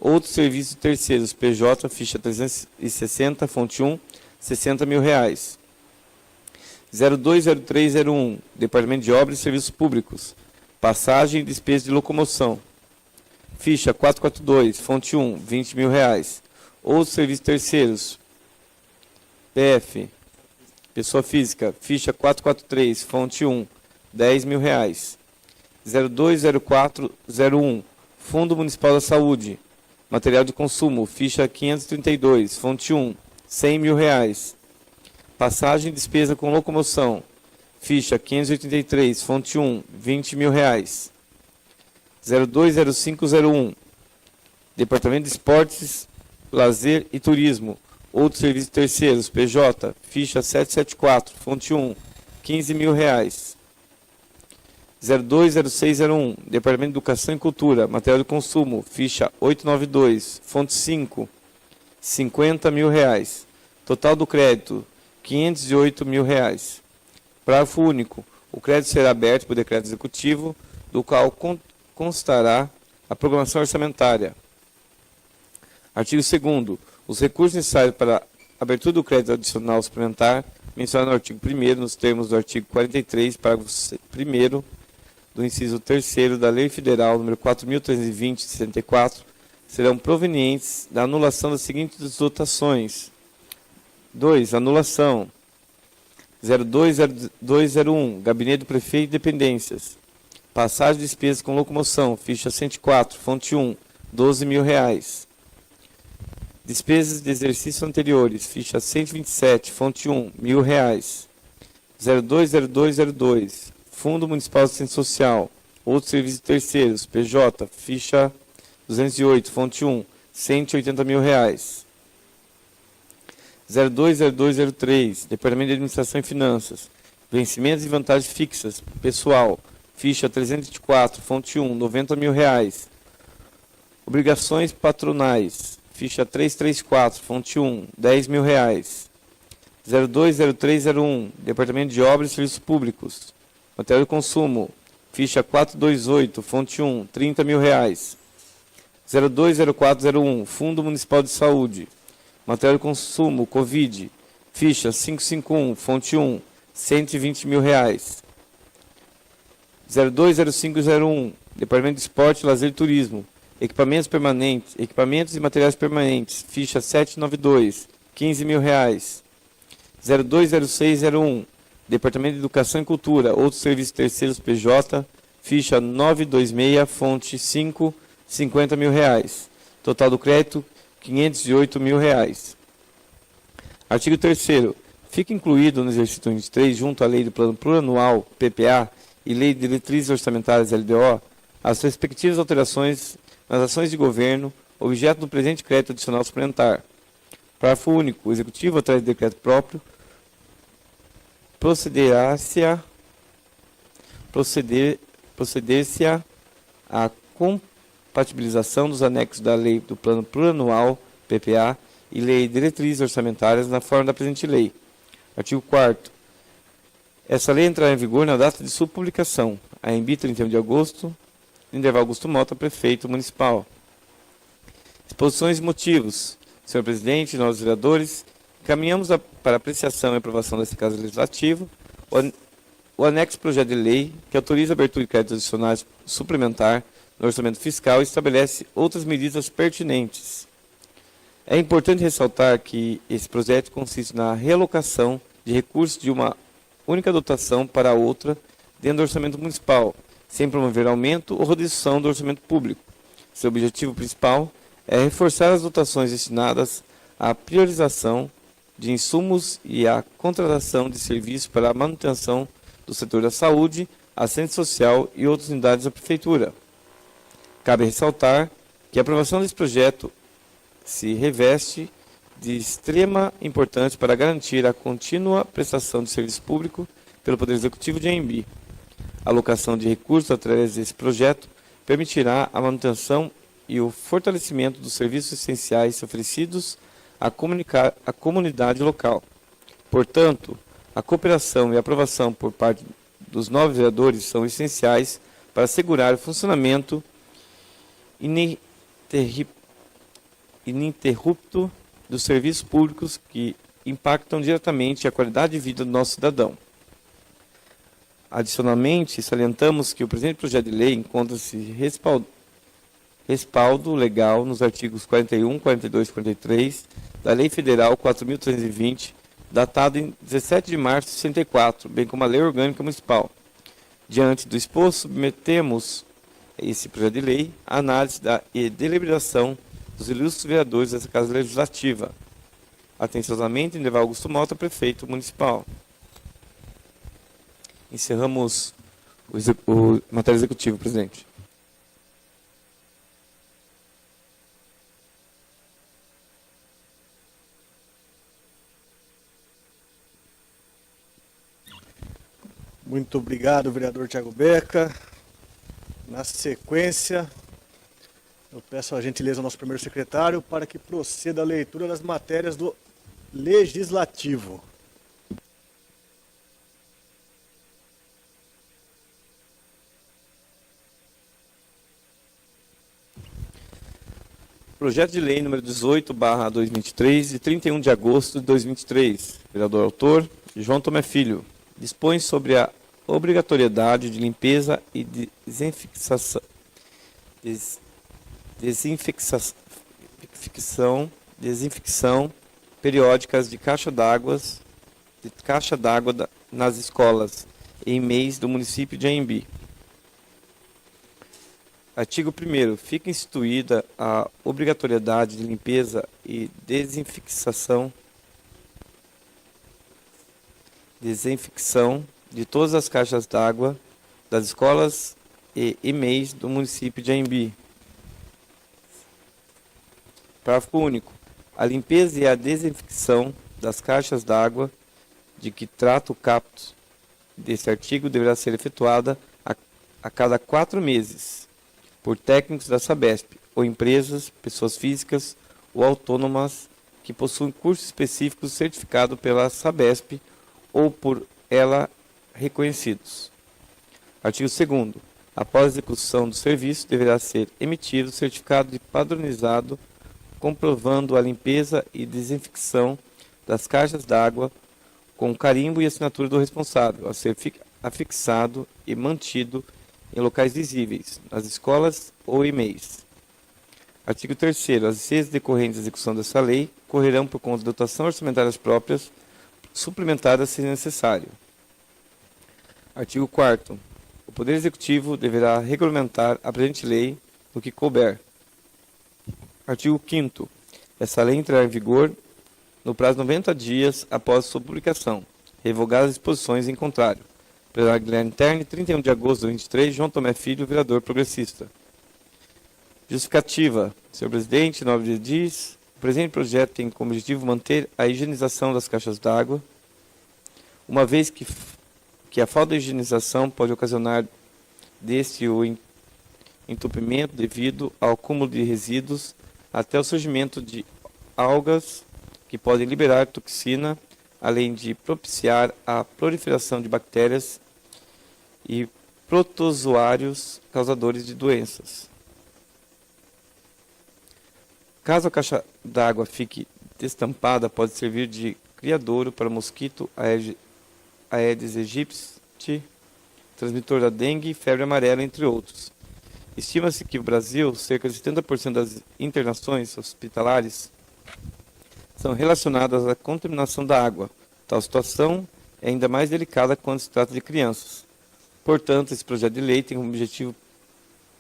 Outros serviços de terceiros, PJ, ficha 360, fonte 1, R$ 60 mil. 020301, Departamento de Obras e Serviços Públicos. Passagem e despesas de locomoção, ficha 442, fonte 1, R$ 20 mil. Outros serviços terceiros, PF, pessoa física, ficha 443, fonte 1, R$ 10 mil. 020401, Fundo Municipal da Saúde. Material de consumo, ficha 532, fonte 1, R$ 100 mil. Passagem e despesa com locomoção, ficha 583, fonte 1, R$ 20 mil. 020501, Departamento de Esportes, Lazer e Turismo. Outros serviços terceiros, PJ, ficha 774, fonte 1, R$ 15 mil. 020601, Departamento de Educação e Cultura, Material de Consumo, ficha 892, fonte 5, R$ 50 mil. Total do crédito, R$ 508 mil. Parágrafo único. O crédito será aberto por decreto executivo, do qual constará a programação orçamentária. Artigo 2º. Os recursos necessários para a abertura do crédito adicional suplementar, mencionado no artigo 1º, nos termos do artigo 43, parágrafo 1º, do inciso 3º da Lei Federal nº 4.320, de 64, serão provenientes da anulação das seguintes dotações. 2. Anulação. 020201, Gabinete do Prefeito e Dependências. Passagem de despesas com locomoção, ficha 104, fonte 1, R$ 12 mil. Despesas de exercícios anteriores, ficha 127, fonte 1, R$ 1.000. 020202, Fundo Municipal de Assistência Social. Outros serviços terceiros, PJ, ficha 208, fonte 1, R$ 180 mil. 020203, Departamento de Administração e Finanças. Vencimentos e vantagens fixas, pessoal, ficha 304, fonte 1, R$ 90 mil. Obrigações patronais, ficha 334, fonte 1, R$ 10 mil. 020301, Departamento de Obras e Serviços Públicos. Material de consumo, ficha 428, fonte 1, R$ 30 mil. 020401, Fundo Municipal de Saúde. Material de consumo, Covid, ficha 551, fonte 1, R$ 120 mil. 020501, Departamento de Esporte, Lazer e Turismo. Equipamentos permanentes, equipamentos e materiais permanentes, ficha 792, R$ 15 mil. 020601, Departamento de Educação e Cultura, outros serviços terceiros PJ, ficha 926, fonte 5, R$ 50 mil. Total do crédito, R$ 508 mil. Artigo 3º. Fica incluído no exercício 23, junto à Lei do Plano Plurianual, PPA, e Lei de Diretrizes Orçamentárias, LDO, as respectivas alterações nas ações de governo, objeto do presente crédito adicional suplementar. Parágrafo único. O Executivo, através de decreto próprio, proceder-se à compatibilização dos anexos da Lei do Plano Plurianual, PPA, e Lei de Diretrizes Orçamentárias na forma da presente lei. Artigo 4º. Essa lei entrará em vigor na data de sua publicação. AEMB, 31 de agosto. Lindeval Augusto Mota, Prefeito Municipal. Exposições e motivos. Senhor Presidente, nós vereadores, encaminhamos para apreciação e aprovação dessa Casa Legislativa o anexo projeto de lei que autoriza a abertura de créditos adicionais suplementar no orçamento fiscal e estabelece outras medidas pertinentes. É importante ressaltar que esse projeto consiste na realocação de recursos de uma única dotação para outra dentro do orçamento municipal, sem promover aumento ou redução do orçamento público. Seu objetivo principal é reforçar as dotações destinadas à priorização de insumos e à contratação de serviços para a manutenção do setor da saúde, assistência social e outras unidades da Prefeitura. Cabe ressaltar que a aprovação desse projeto se reveste de extrema importância para garantir a contínua prestação de serviço público pelo Poder Executivo de AEMB. A alocação de recursos através desse projeto permitirá a manutenção e o fortalecimento dos serviços essenciais oferecidos à comunidade local. Portanto, a cooperação e aprovação por parte dos 9 vereadores são essenciais para assegurar o funcionamento ininterrupto dos serviços públicos que impactam diretamente a qualidade de vida do nosso cidadão. Adicionalmente, salientamos que o presente projeto de lei encontra-se respaldo legal nos artigos 41, 42 e 43 da Lei Federal 4.320, datado em 17 de março de 64, bem como a Lei Orgânica Municipal. Diante do exposto, submetemos esse projeto de lei à análise e deliberação dos ilustres vereadores dessa Casa Legislativa. Atenciosamente, Lindeval Augusto Mota, Prefeito Municipal. Encerramos o matéria executiva, presidente. Muito obrigado, vereador Thiago Beca. Na sequência, eu peço a gentileza ao nosso primeiro secretário para que proceda a leitura das matérias do Legislativo. Projeto de Lei número 18/2023, de 31 de agosto de 2023. Vereador autor, João Tomé Filho. Dispõe sobre a obrigatoriedade de limpeza e desinfecção periódicas de caixa d'água nas escolas e EMEIs do município de AEMB. Artigo 1º. Fica instituída a obrigatoriedade de limpeza e desinfecção de todas as caixas d'água das escolas e EMEIs do município de AEMB. Parágrafo único. A limpeza e a desinfecção das caixas d'água de que trata o caput deste artigo deverá ser efetuada a cada 4 meses por técnicos da Sabesp ou empresas, pessoas físicas ou autônomas que possuem curso específico certificado pela Sabesp ou por ela reconhecidos. Artigo 2º. Após a execução do serviço, deverá ser emitido certificado de padronizado comprovando a limpeza e desinfecção das caixas d'água com carimbo e assinatura do responsável, a ser afixado e mantido em locais visíveis, nas escolas ou EMEIs. Artigo 3º. As despesas decorrentes da execução dessa lei correrão por conta de dotação orçamentárias próprias, suplementadas se necessário. Artigo 4º. O Poder Executivo deverá regulamentar a presente lei no que couber. Artigo 5º. Essa lei entrará em vigor no prazo de 90 dias após sua publicação, revogadas as disposições em contrário. Plenário Guilherme Terni, 31 de agosto de 2023, João Tomé Filho, vereador progressista. Justificativa. Senhor presidente, nobre diz, o presente projeto tem como objetivo manter a higienização das caixas d'água, uma vez que a falta de higienização pode ocasionar deste o entupimento devido ao acúmulo de resíduos até o surgimento de algas que podem liberar toxina, além de propiciar a proliferação de bactérias e protozoários causadores de doenças. Caso a caixa d'água fique destampada, pode servir de criadouro para mosquito Aedes aegypti, transmissor da dengue e febre amarela, entre outros. Estima-se que no Brasil, cerca de 70% das internações hospitalares são relacionadas à contaminação da água. Tal situação é ainda mais delicada quando se trata de crianças. Portanto, esse projeto de lei tem como objetivo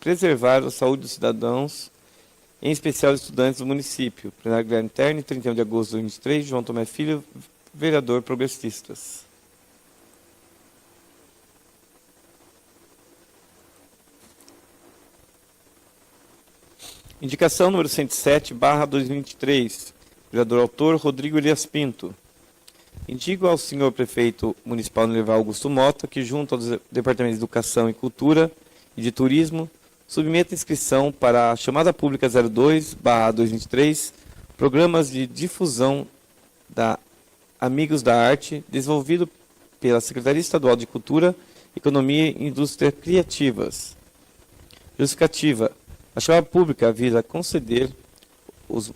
preservar a saúde dos cidadãos, em especial os estudantes do município. Plenário Guilherme Terni, 31 de agosto de 2023, João Tomé Filho, vereador progressistas. Indicação número 107/2023, vereador autor Rodrigo Elias Pinto. Indico ao senhor prefeito municipal Nerval Augusto Mota que, junto aos departamentos de Educação e Cultura e de Turismo, submeta inscrição para a chamada pública 02/2023, programas de difusão da Amigos da Arte, desenvolvido pela Secretaria Estadual de Cultura, Economia e Indústria Criativas. Justificativa. A chamada pública visa conceder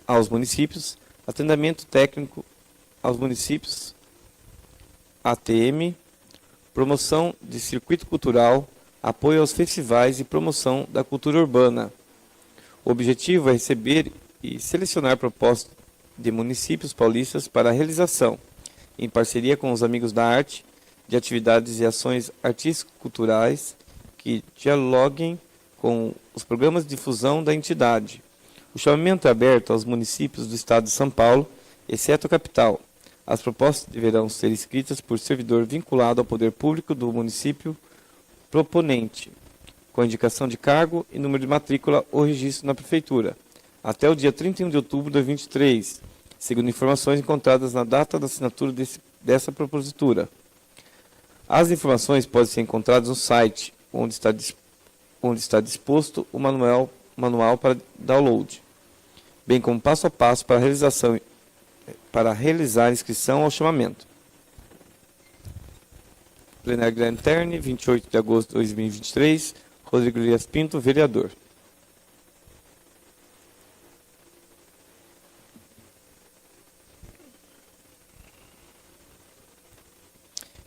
aos municípios atendimento técnico aos municípios, ATM, promoção de circuito cultural, apoio aos festivais e promoção da cultura urbana. O objetivo é receber e selecionar propostas de municípios paulistas para a realização, em parceria com os Amigos da Arte, de atividades e ações artístico-culturais que dialoguem com os programas de difusão da entidade. O chamamento é aberto aos municípios do estado de São Paulo, exceto a capital. As propostas deverão ser escritas por servidor vinculado ao poder público do município proponente, com indicação de cargo e número de matrícula ou registro na prefeitura, até o dia 31 de outubro de 2023, segundo informações encontradas na data da assinatura dessa propositura. As informações podem ser encontradas no site, onde está disposto o manual para download, bem como passo a passo para realizar a inscrição ao chamamento. Plenário Guilherme Terni, 28 de agosto de 2023, Rodrigo Elias Pinto, vereador.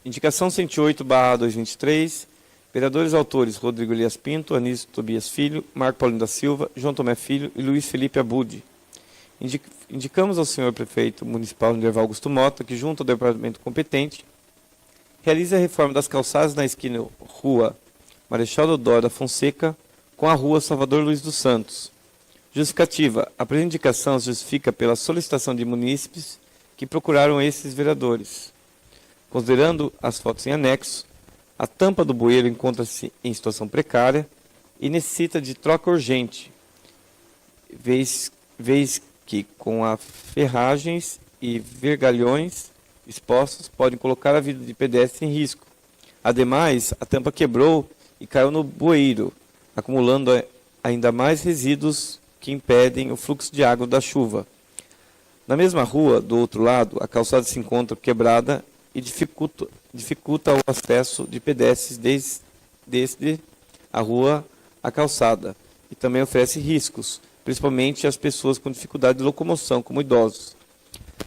Indicação 108/2023, vereadores autores Rodrigo Elias Pinto, Anísio Tobias Filho, Marco Paulino da Silva, João Tomé Filho e Luiz Felipe Abud. Indicamos ao senhor prefeito municipal Nerval Augusto Mota que, junto ao departamento competente, realize a reforma das calçadas na esquina Rua Marechal Deodoro da Fonseca com a Rua Salvador Luiz dos Santos. Justificativa. A presente indicação se justifica pela solicitação de munícipes que procuraram esses vereadores. Considerando as fotos em anexo, a tampa do bueiro encontra-se em situação precária e necessita de troca urgente, vez que com as ferragens e vergalhões expostos podem colocar a vida de pedestre em risco. Ademais, a tampa quebrou e caiu no bueiro, acumulando ainda mais resíduos que impedem o fluxo de água da chuva. Na mesma rua, do outro lado, a calçada se encontra quebrada e dificulta o acesso de pedestres desde a rua à calçada, e também oferece riscos, principalmente às pessoas com dificuldade de locomoção, como idosos.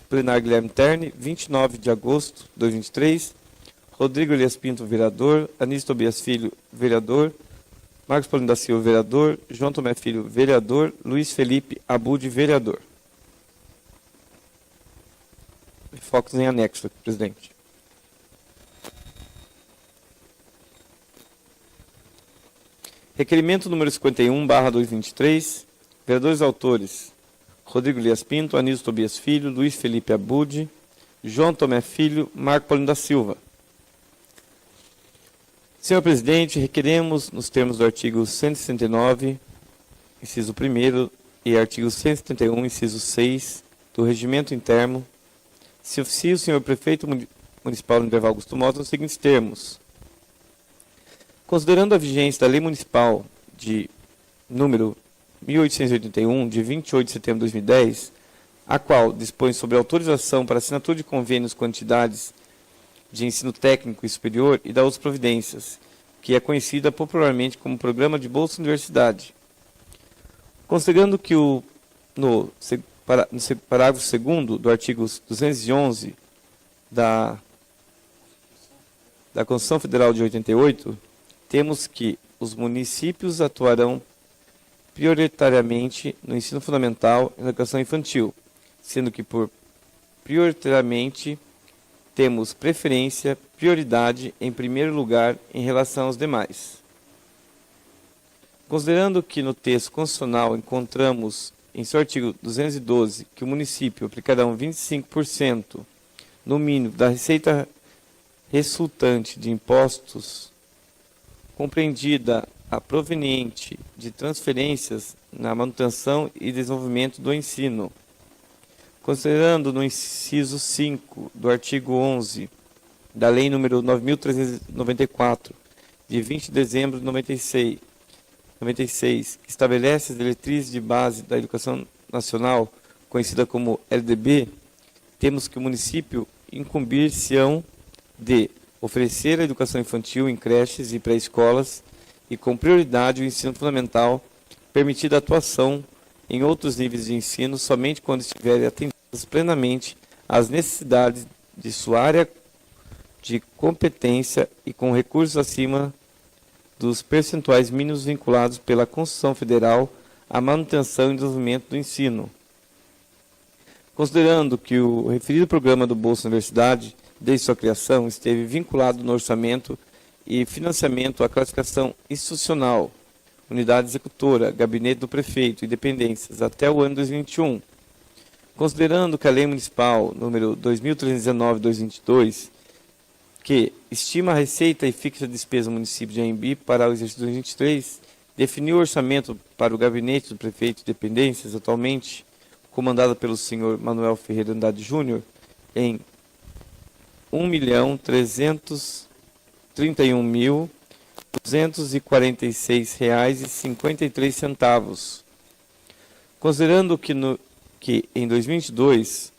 Plenário Guilherme Terni, 29 de agosto de 2023, Rodrigo Elias Pinto, vereador, Anísio Tobias Filho, vereador, Marcos Paulino da Silva, vereador, João Tomé Filho, vereador, Luiz Felipe Abud, vereador. Focos em anexo, presidente. Requerimento número 51/2023, vereadores autores Rodrigo Elias Pinto, Anísio Tobias Filho, Luiz Felipe Abud, João Tomé Filho, Marco Paulino da Silva. Senhor presidente, requeremos, nos termos do artigo 169, inciso 1º, e artigo 171, inciso 6, do Regimento Interno, se oficie o senhor prefeito municipal Univerval Augusto Mota nos seguintes termos. Considerando a vigência da Lei Municipal de número 1881, de 28 de setembro de 2010, a qual dispõe sobre autorização para assinatura de convênios com entidades de ensino técnico e superior e da outras providências, que é conhecida popularmente como Programa de Bolsa Universidade. Considerando que no parágrafo 2º do artigo 211 da Constituição Federal de 88, temos que os municípios atuarão prioritariamente no ensino fundamental e na educação infantil, sendo que por prioritariamente temos preferência, prioridade em primeiro lugar em relação aos demais. Considerando que no texto constitucional encontramos em seu artigo 212 que o município aplicará 25% no mínimo da receita resultante de impostos, compreendida a proveniente de transferências na manutenção e desenvolvimento do ensino. Considerando no inciso 5 do artigo 11 da Lei nº 9.394, de 20 de dezembro de 96, que estabelece as diretrizes de base da educação nacional, conhecida como LDB, temos que o município incumbir-se-ão de oferecer a educação infantil em creches e pré-escolas e, com prioridade, o ensino fundamental, permitida a atuação em outros níveis de ensino somente quando estiverem atendidas plenamente às necessidades de sua área de competência e com recursos acima dos percentuais mínimos vinculados pela Constituição Federal à manutenção e desenvolvimento do ensino. Considerando que o referido programa do Bolsa Universidade, desde sua criação, esteve vinculado no orçamento e financiamento à classificação institucional, unidade executora, gabinete do prefeito e dependências até o ano 2021. Considerando que a Lei Municipal número 2319/2022, que estima a receita e fixa a despesa do município de Anhembi para o exercício 2023, definiu o orçamento para o gabinete do prefeito e dependências, atualmente comandado pelo senhor Manuel Ferreira Andrade Júnior, em R$ 1.331.246,53. Considerando que em 2022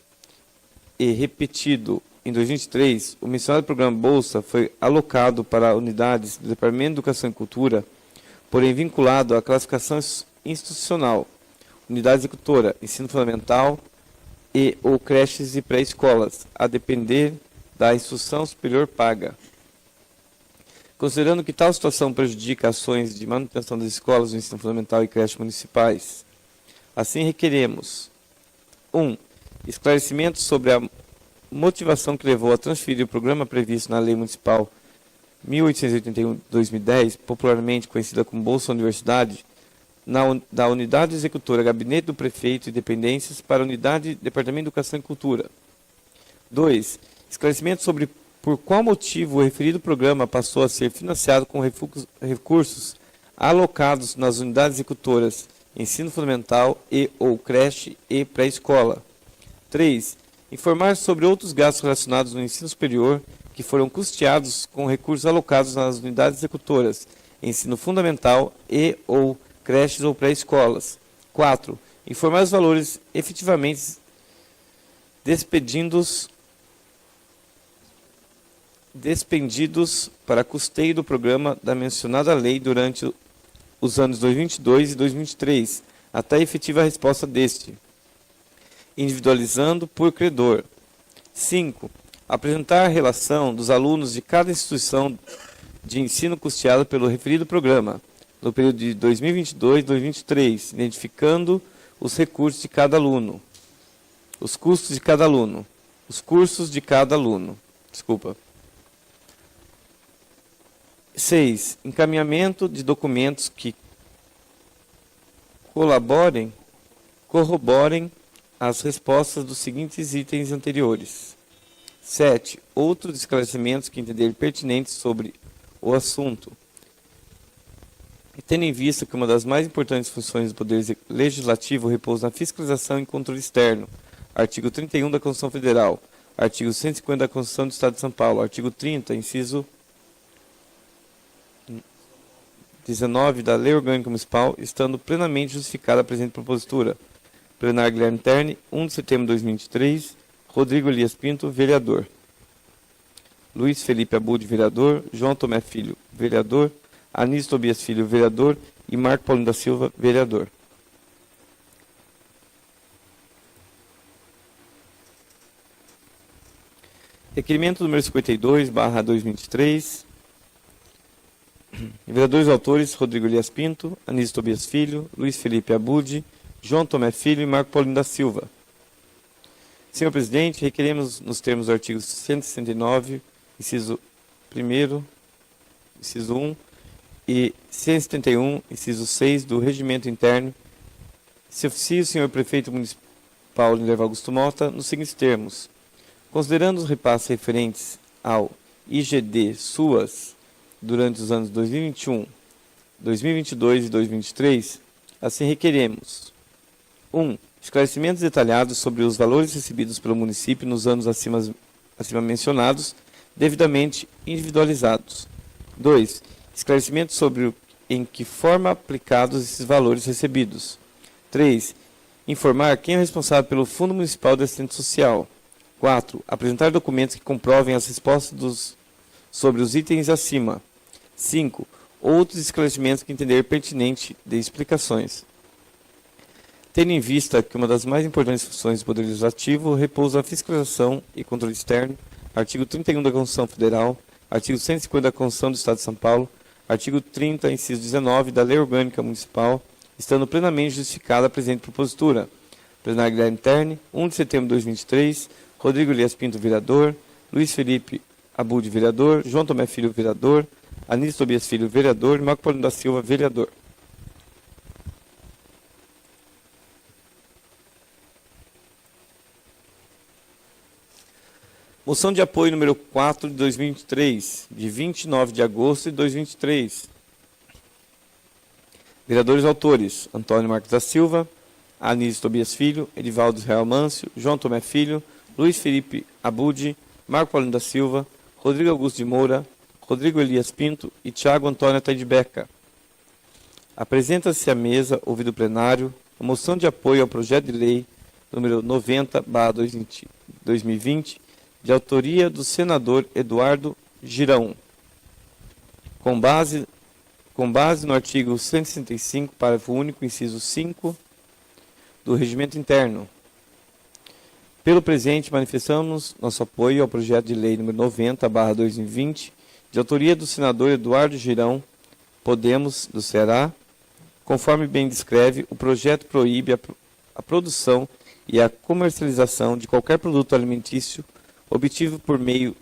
e repetido em 2023, o mencionado programa Bolsa foi alocado para unidades do Departamento de Educação e Cultura, porém vinculado à classificação institucional, unidade executora, ensino fundamental e ou creches e pré-escolas, a depender da instrução superior paga. Considerando que tal situação prejudica ações de manutenção das escolas do ensino fundamental e creches municipais, assim requeremos 1. Esclarecimentos sobre a motivação que levou a transferir o programa previsto na Lei Municipal 1881/2010, popularmente conhecida como Bolsa Universidade, da Unidade Executora Gabinete do Prefeito e Dependências para a Unidade Departamento de Educação e Cultura. 2. Esclarecimentos sobre por qual motivo o referido programa passou a ser financiado com recursos alocados nas unidades executoras Ensino Fundamental e ou creche e pré-escola. 3. Informar sobre outros gastos relacionados no ensino superior que foram custeados com recursos alocados nas unidades executoras Ensino Fundamental e ou creches ou pré-escolas. 4. Informar os valores efetivamente despendidos para custeio do programa da mencionada lei durante os anos 2022 e 2023, até a efetiva resposta deste, individualizando por credor. 5. Apresentar a relação dos alunos de cada instituição de ensino custeada pelo referido programa, no período de 2022 e 2023, identificando os recursos de cada aluno, os custos de cada aluno, os cursos de cada aluno. 6. Encaminhamento de documentos que corroborem as respostas dos seguintes itens anteriores. 7. Outros esclarecimentos que entender pertinentes sobre o assunto. E tendo em vista que uma das mais importantes funções do Poder Legislativo repousa na fiscalização e controle externo, artigo 31 da Constituição Federal, artigo 150 da Constituição do Estado de São Paulo, artigo 30, inciso 19 da Lei Orgânica Municipal, estando plenamente justificada a presente propositura. Plenário Guilherme Terni, 1 de setembro de 2023, Rodrigo Elias Pinto, vereador. Luiz Felipe Abud, vereador. João Tomé Filho, vereador. Anísio Tobias Filho, vereador. E Marco Paulino da Silva, vereador. Requerimento número 52/2023. Vereadores autores: Rodrigo Elias Pinto, Anísio Tobias Filho, Luiz Felipe Abud, João Tomé Filho e Marco Paulino da Silva. Senhor presidente, requeremos, nos termos do artigo 169, inciso 1º, inciso 1, e 171, inciso 6 do Regimento Interno, se oficie o senhor prefeito municipal Minerva Augusto Mota, nos seguintes termos. Considerando os repasses referentes ao IGD SUAS durante os anos 2021, 2022 e 2023, assim requeremos: 1. Esclarecimentos detalhados sobre os valores recebidos pelo município nos anos acima mencionados, devidamente individualizados. 2. Esclarecimentos sobre em que forma aplicados esses valores recebidos. 3. Informar quem é o responsável pelo Fundo Municipal de Assistência Social. 4. Apresentar documentos que comprovem as respostas sobre os itens acima. 5. Outros esclarecimentos que entender pertinente de explicações. Tendo em vista que uma das mais importantes funções do Poder Legislativo repousa na fiscalização e controle externo, artigo 31 da Constituição Federal, artigo 150 da Constituição do Estado de São Paulo, artigo 30, inciso 19 da Lei Orgânica Municipal, estando plenamente justificada a presente propositura. Plenário Guilherme Terni, 1 de setembro de 2023, Rodrigo Elias Pinto, vereador, Luiz Felipe Abud, vereador, João Tomé Filho, vereador, Anísio Tobias Filho, vereador, Marco Paulino da Silva, vereador. Moção de apoio número 4 de 2023, de 29 de agosto de 2023. Vereadores autores: Antônio Marques da Silva, Anísio Tobias Filho, Edivaldo Israel Mâncio, João Tomé Filho, Luiz Felipe Abud, Marco Paulino da Silva, Rodrigo Augusto de Moura, Rodrigo Elias Pinto e Tiago Antônio Taidebeca. Apresenta-se à mesa, ouvido o plenário, a moção de apoio ao projeto de lei número 90/2020, de autoria do senador Eduardo Girão, com base no artigo 165, parágrafo único, inciso 5 do Regimento Interno. Pelo presente, manifestamos nosso apoio ao projeto de lei número 90/2020, de autoria do senador Eduardo Girão, Podemos, do Ceará. Conforme bem descreve, o projeto proíbe a produção e a comercialização de qualquer produto alimentício obtido por meio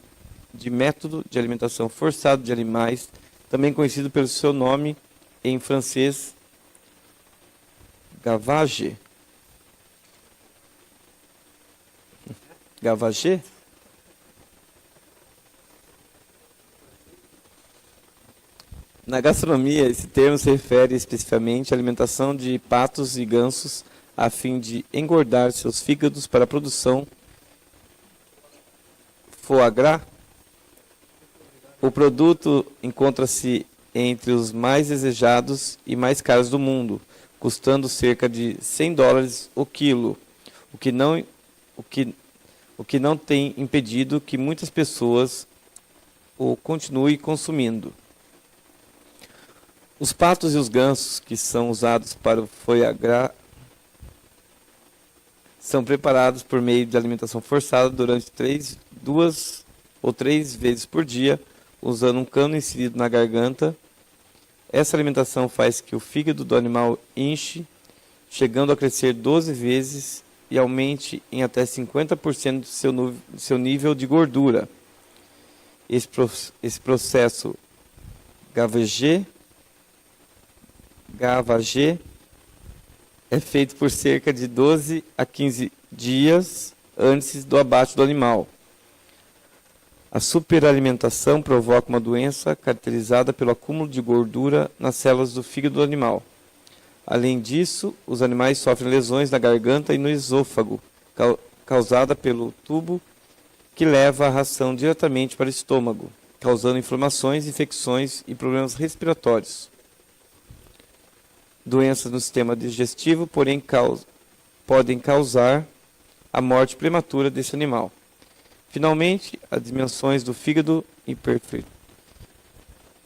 de método de alimentação forçado de animais, também conhecido pelo seu nome em francês, gavage. Gavage? Na gastronomia, esse termo se refere especificamente à alimentação de patos e gansos a fim de engordar seus fígados para a produção foie gras. O produto encontra-se entre os mais desejados e mais caros do mundo, custando cerca de $100 o quilo, o que não tem impedido que muitas pessoas o continuem consumindo. Os patos e os gansos que são usados para o foie gras são preparados por meio de alimentação forçada durante 2 ou 3 vezes por dia, usando um cano inserido na garganta. Essa alimentação faz que o fígado do animal inche, chegando a crescer 12 vezes e aumente em até 50% do seu nível de gordura. Esse processo gavage é feito por cerca de 12 a 15 dias antes do abate do animal. A superalimentação provoca uma doença caracterizada pelo acúmulo de gordura nas células do fígado do animal. Além disso, os animais sofrem lesões na garganta e no esôfago, causada pelo tubo que leva a ração diretamente para o estômago, causando inflamações, infecções e problemas respiratórios. Doenças no sistema digestivo, porém, podem causar a morte prematura desse animal. Finalmente, as dimensões do fígado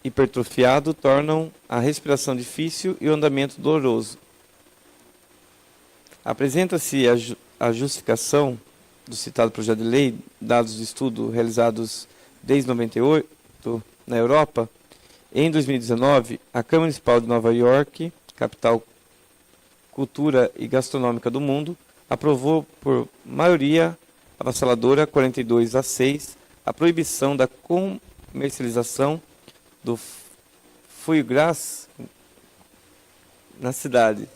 hipertrofiado tornam a respiração difícil e o andamento doloroso. Apresenta-se a justificação do citado projeto de lei, dados do estudo realizados desde 98 na Europa. Em 2019, a Câmara Municipal de Nova York, capital cultura e gastronômica do mundo, aprovou por maioria avassaladora 42-6 a proibição da comercialização do foie gras na cidade.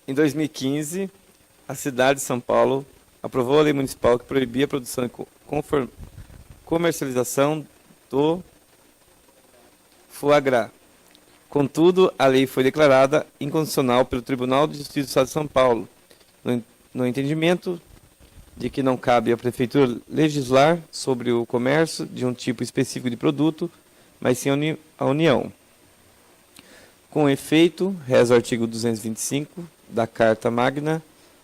Em 2015, a cidade de São Paulo aprovou a lei municipal que proibia a produção e comercialização do foie gras. Contudo, a lei foi declarada inconstitucional pelo Tribunal de Justiça do Estado de São Paulo, no entendimento de que não cabe à Prefeitura legislar sobre o comércio de um tipo específico de produto, mas sim a União. Com efeito, reza o artigo 225 da Carta Magna,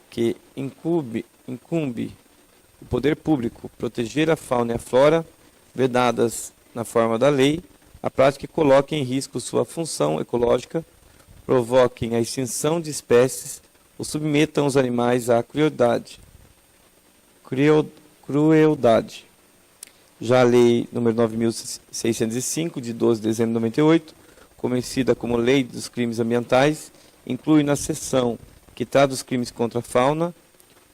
que incumbe o poder público proteger a fauna e a flora, vedadas na forma da lei, a prática que coloque em risco sua função ecológica, provoquem a extinção de espécies ou submetam os animais à crueldade. Já a Lei nº 9.605, de 12 de dezembro de 98, conhecida como Lei dos Crimes Ambientais, inclui na seção que trata dos crimes contra a fauna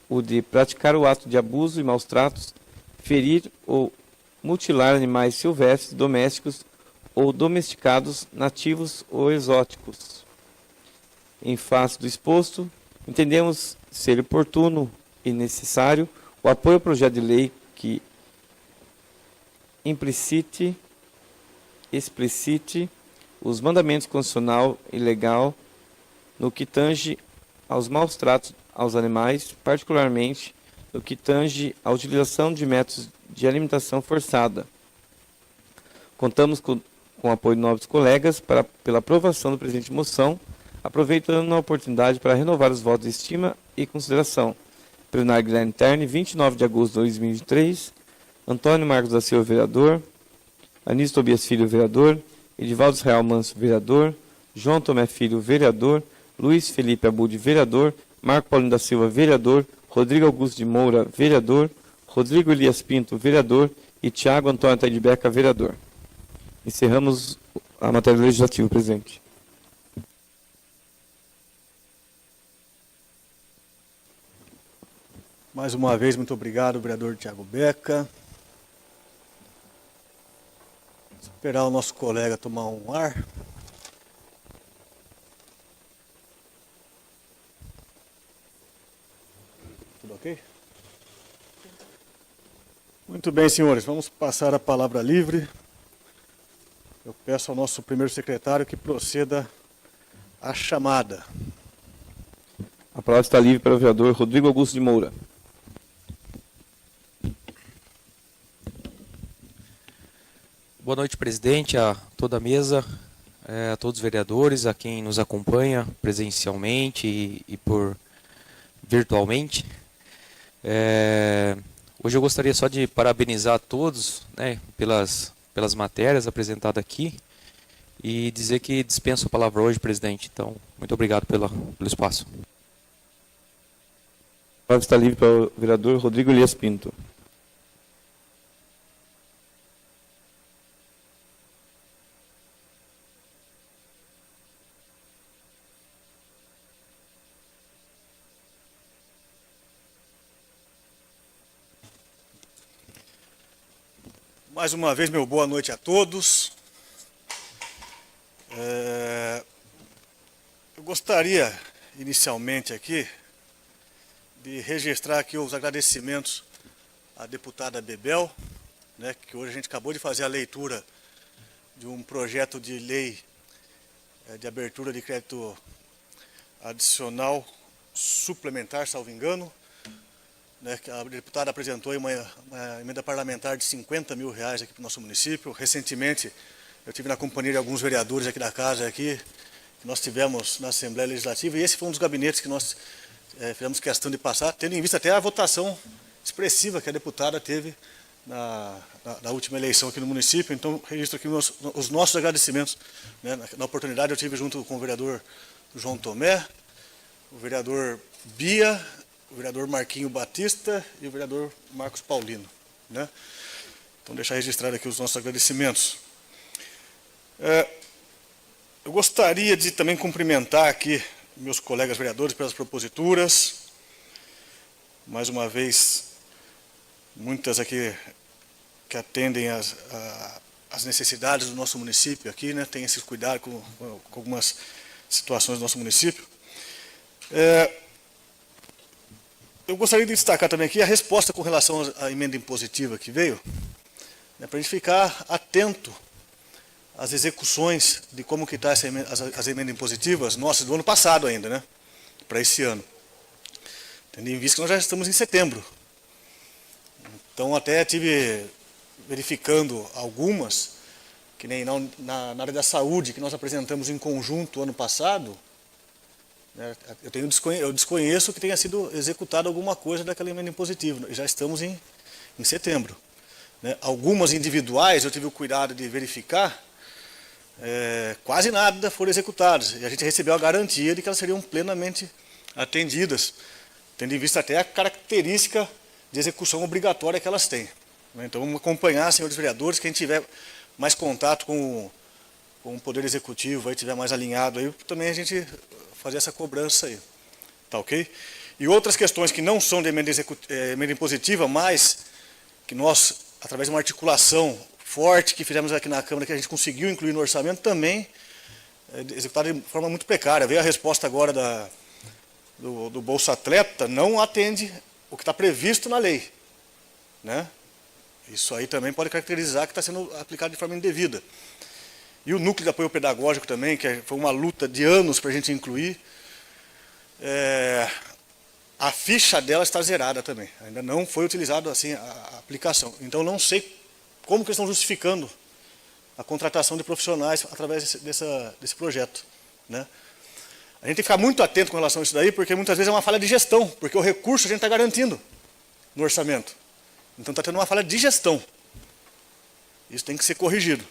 o de praticar o ato de abuso e maus tratos, ferir ou mutilar animais silvestres, domésticos ou domesticados, nativos ou exóticos. Em face do exposto, entendemos ser oportuno e necessário o apoio ao projeto de lei que explicite os mandamentos constitucional e legal no que tange aos maus tratos aos animais, particularmente no que tange à utilização de métodos de alimentação forçada. Contamos com o apoio de novos colegas pela aprovação da presente moção, aproveitando a oportunidade para renovar os votos de estima e consideração. Plenário Guilherme Terni, 29 de agosto de 2023, Antônio Marcos da Silva, vereador, Anísio Tobias Filho, vereador, Edivaldo Israel Manso, vereador, João Tomé Filho, vereador, Luiz Felipe Abud, vereador, Marco Paulino da Silva, vereador, Rodrigo Augusto de Moura, vereador, Rodrigo Elias Pinto, vereador e Tiago Antônio Taidebeca, vereador. Encerramos a matéria legislativa, presidente. Mais uma vez, muito obrigado, vereador Tiago Beca. Esperar o nosso colega tomar um ar. Tudo ok? Muito bem, senhores, vamos passar a palavra livre. Eu peço ao nosso primeiro secretário que proceda à chamada. A palavra está livre para o vereador Rodrigo Augusto de Moura. Boa noite, presidente, a toda a mesa, a todos os vereadores, a quem nos acompanha presencialmente e por virtualmente. Hoje eu gostaria só de parabenizar a todos, né, pelas matérias apresentadas aqui e dizer que dispenso a palavra hoje, presidente. Então, muito obrigado pelo espaço. A palavra está livre para o vereador Rodrigo Elias Pinto. Mais uma vez, meu boa noite a todos. Eu gostaria, inicialmente aqui, de registrar aqui os agradecimentos à deputada Bebel, né, que hoje a gente acabou de fazer a leitura de um projeto de lei de abertura de crédito adicional suplementar, salvo engano, né, que a deputada apresentou aí uma emenda parlamentar de R$50 mil aqui para o nosso município. Recentemente, eu tive na companhia de alguns vereadores aqui da casa, que nós tivemos na Assembleia Legislativa, e esse foi um dos gabinetes que nós fizemos questão de passar, tendo em vista até a votação expressiva que a deputada teve na última eleição aqui no município. Então, registro aqui os nossos agradecimentos, né. Na oportunidade, eu tive junto com o vereador João Tomé, o vereador Bia, o vereador Marquinho Batista e o vereador Marcos Paulino, né? Então, deixar registrado aqui os nossos agradecimentos. Eu gostaria de também cumprimentar aqui meus colegas vereadores pelas proposituras. Mais uma vez, muitas aqui que atendem às necessidades do nosso município aqui, né? Tem esse cuidado com algumas situações do nosso município. Eu gostaria de destacar também aqui a resposta com relação à emenda impositiva que veio, né, para a gente ficar atento às execuções de como que está as emendas impositivas nossas do ano passado ainda, né, para esse ano. Tendo em vista que nós já estamos em setembro. Então, até tive verificando algumas, que nem na área da saúde, que nós apresentamos em conjunto ano passado, né, eu desconheço que tenha sido executada alguma coisa daquela emenda impositiva. Já estamos em setembro, né. Algumas individuais eu tive o cuidado de verificar, quase nada foram executadas. E a gente recebeu a garantia de que elas seriam plenamente atendidas, tendo em vista até a característica de execução obrigatória que elas têm, né. Então, vamos acompanhar, senhores vereadores, quem tiver mais contato com o Poder Executivo, aí tiver mais alinhado, aí também a gente fazer essa cobrança aí, tá ok? E outras questões que não são de emenda impositiva, mas que nós, através de uma articulação forte que fizemos aqui na Câmara, que a gente conseguiu incluir no orçamento, também executada de forma muito precária. Veio a resposta agora do Bolsa Atleta, não atende o que está previsto na lei, né? Isso aí também pode caracterizar que está sendo aplicado de forma indevida. E o núcleo de apoio pedagógico também, que foi uma luta de anos para a gente incluir, a ficha dela está zerada também. Ainda não foi utilizada assim a aplicação. Então, não sei como que eles estão justificando a contratação de profissionais através desse projeto, né? A gente tem que ficar muito atento com relação a isso daí, porque muitas vezes é uma falha de gestão, porque o recurso a gente está garantindo no orçamento. Então, está tendo uma falha de gestão. Isso tem que ser corrigido.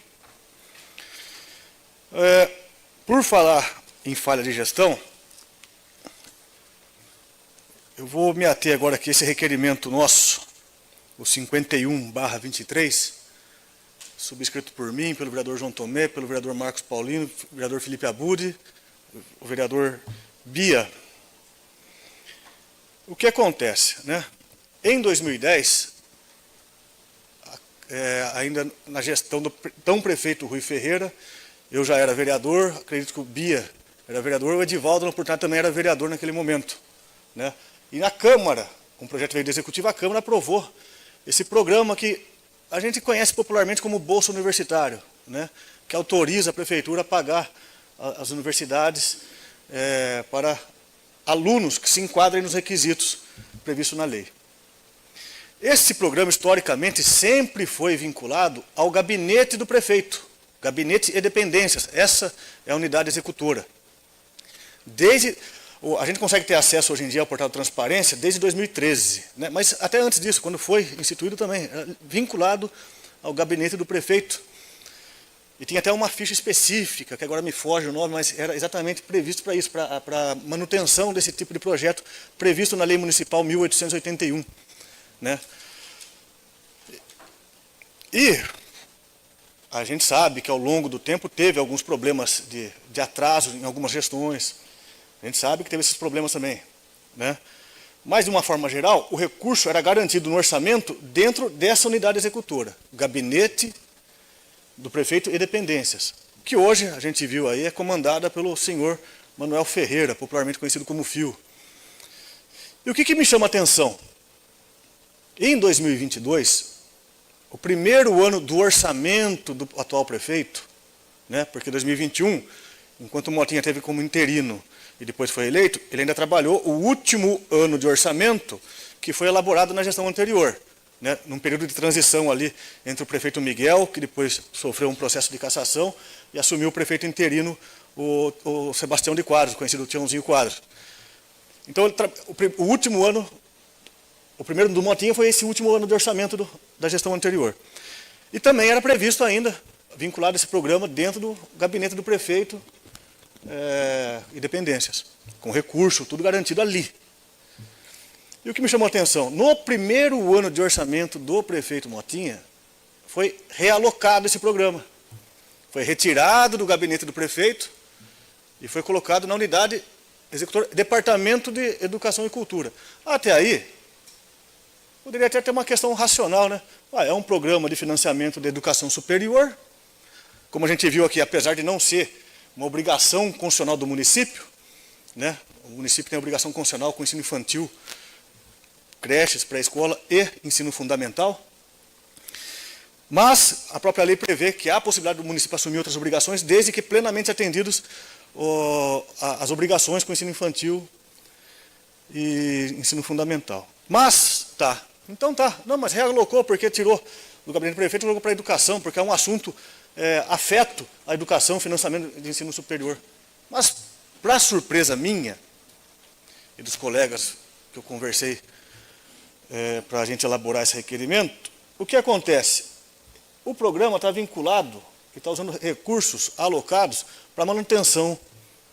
Por falar em falha de gestão, eu vou me ater agora aqui a esse requerimento nosso, o 51/23, subscrito por mim, pelo vereador João Tomé, pelo vereador Marcos Paulino, vereador Felipe Abudi, o vereador Bia. O que acontece, né? Em 2010, ainda na gestão do então prefeito Rui Ferreira, eu já era vereador, acredito que o Bia era vereador, o Edivaldo, na oportunidade, também era vereador naquele momento, né? E na Câmara, um projeto veio do Executivo, a Câmara aprovou esse programa que a gente conhece popularmente como Bolsa Universitário, né? Que autoriza a Prefeitura a pagar as universidades para alunos que se enquadrem nos requisitos previstos na lei. Esse programa, historicamente, sempre foi vinculado ao gabinete do prefeito, gabinete e dependências. Essa é a unidade executora. A gente consegue ter acesso hoje em dia ao portal de transparência desde 2013, né? Mas até antes disso, quando foi instituído também, era vinculado ao gabinete do prefeito. E tinha até uma ficha específica, que agora me foge o nome, mas era exatamente previsto para isso, para manutenção desse tipo de projeto, previsto na Lei Municipal 1881. Né? E a gente sabe que ao longo do tempo teve alguns problemas de atraso em algumas gestões. A gente sabe que teve esses problemas também, né? Mas, de uma forma geral, o recurso era garantido no orçamento dentro dessa unidade executora, gabinete do prefeito e dependências, que hoje, a gente viu aí, é comandada pelo senhor Manuel Ferreira, popularmente conhecido como Fio. E o que me chama a atenção? Em 2022, o primeiro ano do orçamento do atual prefeito, né, porque 2021, enquanto o Motinha teve como interino e depois foi eleito, ele ainda trabalhou o último ano de orçamento que foi elaborado na gestão anterior, né, num período de transição ali entre o prefeito Miguel, que depois sofreu um processo de cassação, e assumiu o prefeito interino, o Sebastião de Quadros, conhecido Tiãozinho Quadros. Então, o último ano, o primeiro do Motinha foi esse último ano de orçamento da gestão anterior. E também era previsto ainda, vinculado esse programa dentro do gabinete do prefeito e dependências, com recurso, tudo garantido ali. E o que me chamou a atenção, no primeiro ano de orçamento do prefeito Motinha, foi realocado esse programa. Foi retirado do gabinete do prefeito e foi colocado na unidade executora, Departamento de Educação e Cultura. Até aí, poderia até ter uma questão racional, né? É um programa de financiamento de educação superior, como a gente viu aqui, apesar de não ser uma obrigação constitucional do município, né? O município tem obrigação constitucional com ensino infantil, creches, pré-escola e ensino fundamental. Mas a própria lei prevê que há a possibilidade do município assumir outras obrigações, desde que plenamente atendidos as obrigações com ensino infantil e ensino fundamental. Mas, mas realocou porque tirou do gabinete do prefeito e colocou para a educação, porque é um assunto afeto à educação, financiamento de ensino superior. Mas, para surpresa minha e dos colegas que eu conversei para a gente elaborar esse requerimento, o que acontece? O programa está vinculado e está usando recursos alocados para manutenção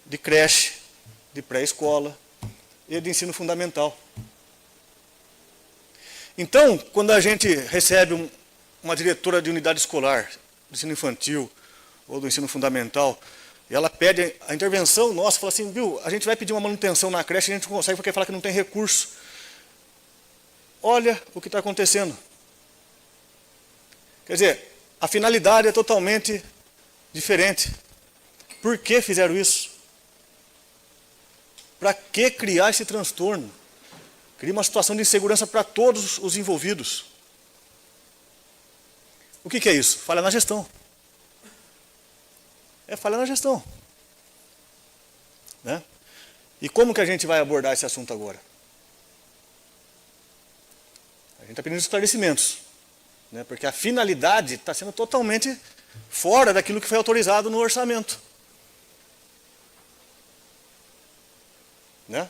de creche, de pré-escola e de ensino fundamental. Então, quando a gente recebe uma diretora de unidade escolar, do ensino infantil ou do ensino fundamental, e ela pede a intervenção nossa, fala assim, viu, a gente vai pedir uma manutenção na creche e a gente não consegue porque fala que não tem recurso. Olha o que está acontecendo. Quer dizer, a finalidade é totalmente diferente. Por que fizeram isso? Para que criar esse transtorno? Cria uma situação de insegurança para todos os envolvidos. O que é isso? Falha na gestão. É falha na gestão. Né? E como que a gente vai abordar esse assunto agora? A gente está pedindo esclarecimentos. Né? Porque a finalidade está sendo totalmente fora daquilo que foi autorizado no orçamento. Né?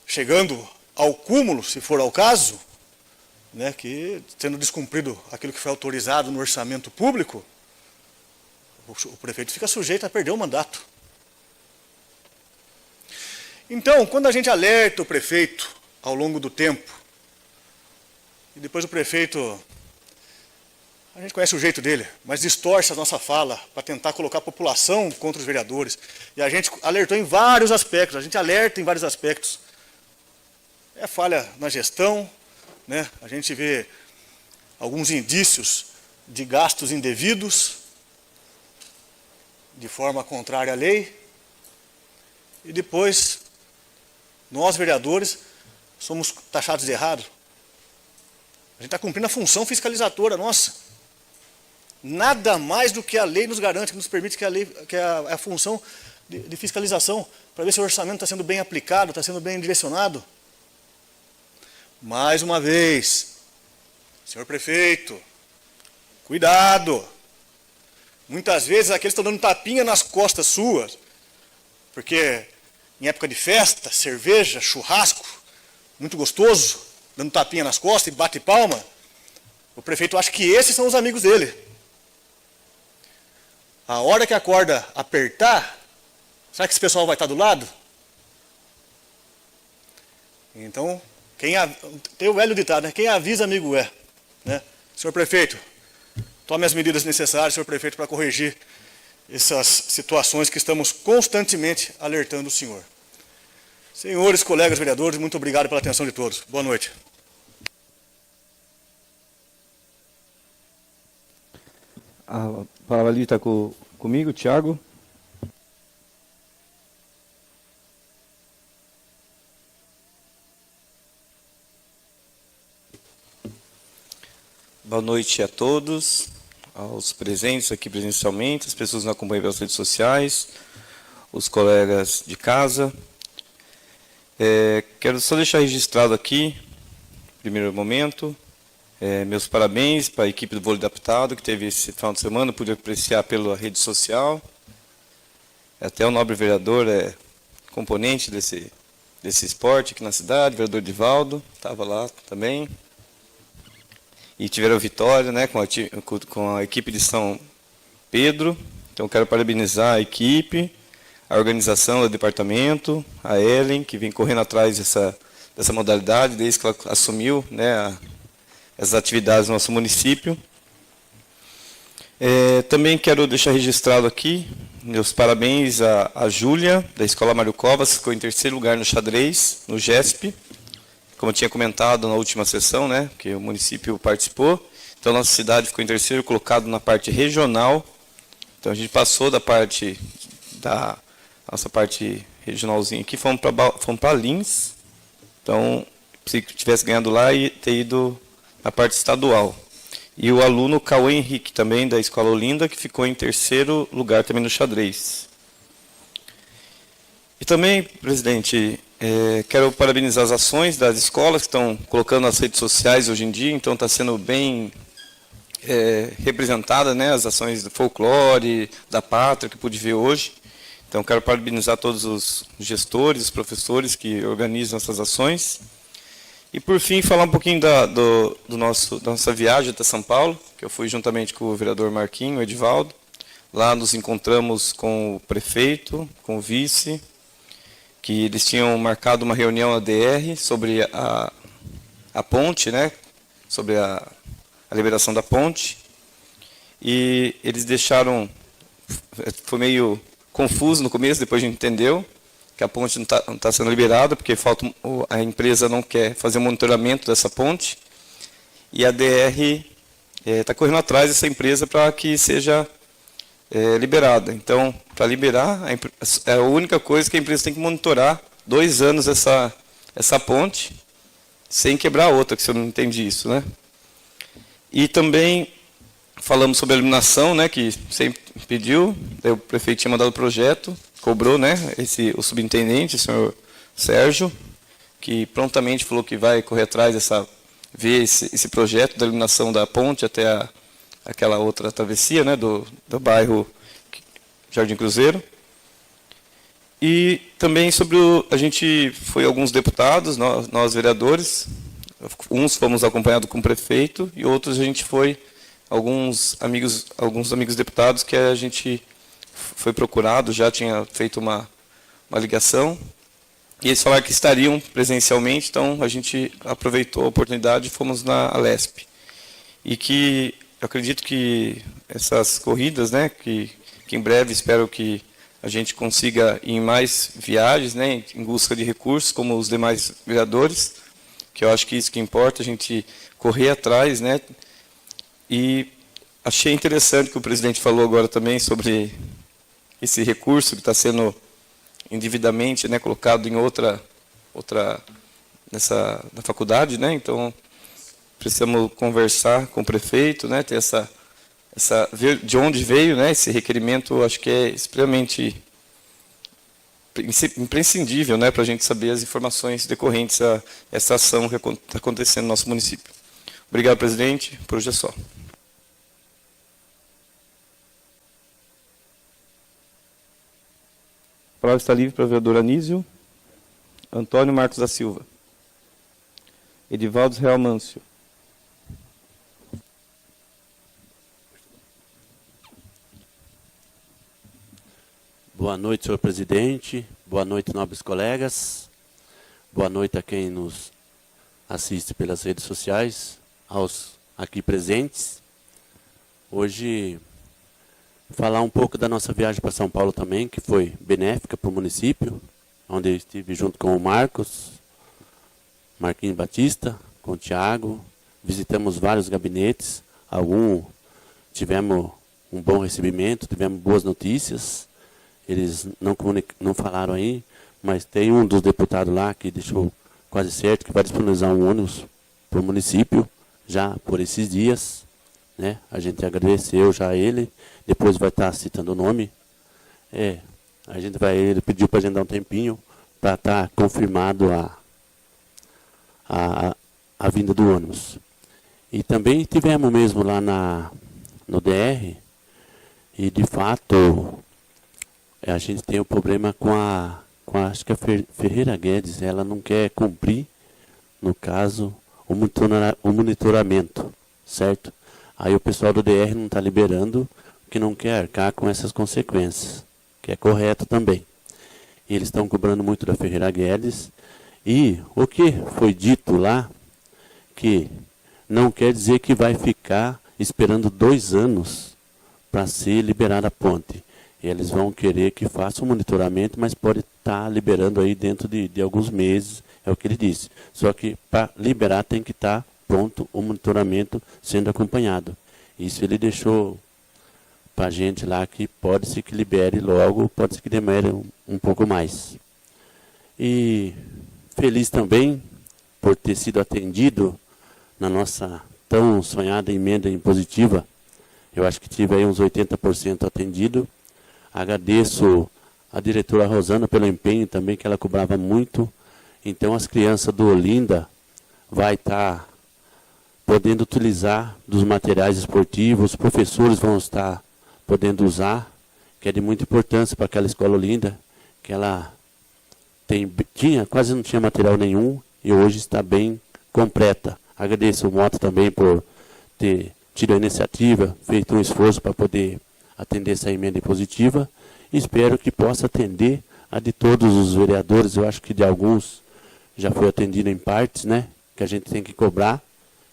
Chegando ao cúmulo, se for ao caso, né, que sendo descumprido aquilo que foi autorizado no orçamento público, o prefeito fica sujeito a perder o mandato. Então, quando a gente alerta o prefeito ao longo do tempo, e depois o prefeito, a gente conhece o jeito dele, mas distorce a nossa fala para tentar colocar a população contra os vereadores. E a gente alertou em vários aspectos, a gente alerta em vários aspectos. É falha na gestão, né? A gente vê alguns indícios de gastos indevidos, de forma contrária à lei. E depois, nós vereadores, somos taxados de errado. A gente está cumprindo a função fiscalizadora nossa. Nada mais do que a lei nos garante, que nos permite que a função de fiscalização, para ver se o orçamento está sendo bem aplicado, está sendo bem direcionado. Mais uma vez, senhor prefeito, cuidado. Muitas vezes aqueles estão dando tapinha nas costas suas, porque em época de festa, cerveja, churrasco, muito gostoso, dando tapinha nas costas e bate palma, o prefeito acha que esses são os amigos dele. A hora que a corda apertar, será que esse pessoal vai estar do lado? Então, tem o velho ditado, né? Quem avisa, amigo é. Né? Senhor prefeito, tome as medidas necessárias, senhor prefeito, para corrigir essas situações que estamos constantemente alertando o senhor. Senhores, colegas vereadores, muito obrigado pela atenção de todos. Boa noite. A palavra ali está comigo, Tiago. Boa noite a todos, aos presentes aqui presencialmente, as pessoas que nos acompanham pelas redes sociais, os colegas de casa. Quero só deixar registrado aqui, no primeiro momento, meus parabéns para a equipe do vôlei adaptado, que teve esse final de semana, pude apreciar pela rede social. Até o nobre vereador é componente desse esporte aqui na cidade, o vereador Divaldo, estava lá também. E tiveram vitória, né, com a equipe de São Pedro. Então, quero parabenizar a equipe, a organização do departamento, a Ellen, que vem correndo atrás dessa modalidade, desde que ela assumiu, né, as atividades do nosso município. Também quero deixar registrado aqui meus parabéns à Júlia, da Escola Mário Covas, que ficou em terceiro lugar no xadrez, no GESP. Como eu tinha comentado na última sessão, né, que o município participou. Então, nossa cidade ficou em terceiro colocado na parte regional. Então, a gente passou da nossa parte regionalzinha aqui, fomos para Lins. Então, se tivesse ganhado lá, ia ter ido na parte estadual. E o aluno Cauê Henrique, também da Escola Olinda, que ficou em terceiro lugar também no xadrez. E também, presidente, quero parabenizar as ações das escolas que estão colocando nas redes sociais hoje em dia. Então, está sendo bem representada, né, as ações do folclore, da pátria, que pude ver hoje. Então, quero parabenizar todos os gestores, os professores que organizam essas ações. E, por fim, falar um pouquinho da nossa viagem até São Paulo, que eu fui juntamente com o vereador Marquinho, o Edivaldo. Lá nos encontramos com o prefeito, com o vice, que eles tinham marcado uma reunião na DR sobre a ponte, né, sobre a liberação da ponte. E eles deixaram, foi meio confuso no começo, depois a gente entendeu que a ponte não está sendo liberada, porque a empresa não quer fazer o monitoramento dessa ponte, e a DR está correndo atrás dessa empresa para que seja liberada. Então, para liberar, é a única coisa que a empresa tem que monitorar 2 anos essa ponte, sem quebrar a outra, que se eu não entendi isso, né? E também falamos sobre a iluminação, né, que sempre pediu, o prefeito tinha mandado o projeto, cobrou, né, o subintendente, o senhor Sérgio, que prontamente falou que vai correr atrás ver esse projeto da iluminação da ponte até aquela outra travessia, né, do bairro Jardim Cruzeiro. E também a gente foi alguns deputados, nós vereadores, uns fomos acompanhados com o prefeito e outros a gente foi alguns amigos deputados que a gente foi procurado, já tinha feito uma ligação, e eles falaram que estariam presencialmente, então a gente aproveitou a oportunidade e fomos na Alesp. E que eu acredito que essas corridas, né, que em breve espero que a gente consiga ir em mais viagens, né, em busca de recursos, como os demais vereadores, que eu acho que isso que importa, a gente correr atrás, né. E achei interessante que o presidente falou agora também sobre esse recurso que está sendo indevidamente, né, colocado em outra na faculdade, né. Então precisamos conversar com o prefeito, né, ter ver de onde veio, né, esse requerimento. Acho que é extremamente imprescindível, né, para a gente saber as informações decorrentes a essa ação que está acontecendo no nosso município. Obrigado, presidente. Por hoje é só. A palavra está livre para o vereador Anísio. Antônio Marcos da Silva. Edivaldo Real Mâncio. Boa noite, senhor presidente. Boa noite, nobres colegas. Boa noite a quem nos assiste pelas redes sociais, aos aqui presentes. Hoje, falar um pouco da nossa viagem para São Paulo também, que foi benéfica para o município, onde eu estive junto com o Marquinhos Batista, com o Tiago. Visitamos vários gabinetes, tivemos um bom recebimento, tivemos boas notícias. Eles não falaram aí, mas tem um dos deputados lá que deixou quase certo que vai disponibilizar um ônibus para o município já por esses dias, né? A gente agradeceu já a ele, depois vai estar citando o nome. Ele pediu para a gente dar um tempinho para estar confirmado a vinda do ônibus. E também tivemos mesmo lá no DR, e de fato a gente tem um problema com acho que a Ferreira Guedes, ela não quer cumprir, no caso, o monitoramento, certo? Aí o pessoal do DR não está liberando, porque não quer arcar com essas consequências, que é correto também. E eles estão cobrando muito da Ferreira Guedes, e o que foi dito lá, que não quer dizer que vai ficar esperando 2 anos para ser liberada a ponte. Eles vão querer que faça um monitoramento, mas pode estar liberando aí dentro de alguns meses, é o que ele disse. Só que para liberar tem que estar pronto o monitoramento sendo acompanhado. Isso ele deixou para a gente lá que pode ser que libere logo, pode ser que demore um pouco mais. E feliz também por ter sido atendido na nossa tão sonhada emenda impositiva. Eu acho que tive aí uns 80% atendido. Agradeço a diretora Rosana pelo empenho também, que ela cobrava muito. Então as crianças do Olinda vai estar podendo utilizar dos materiais esportivos, os professores vão estar podendo usar, que é de muita importância para aquela escola Olinda, que ela quase não tinha material nenhum e hoje está bem completa. Agradeço o Mota também por ter tido a iniciativa, feito um esforço para poder atender essa emenda impositiva. Espero que possa atender a de todos os vereadores. Eu acho que de alguns já foi atendido em partes, né? Que a gente tem que cobrar,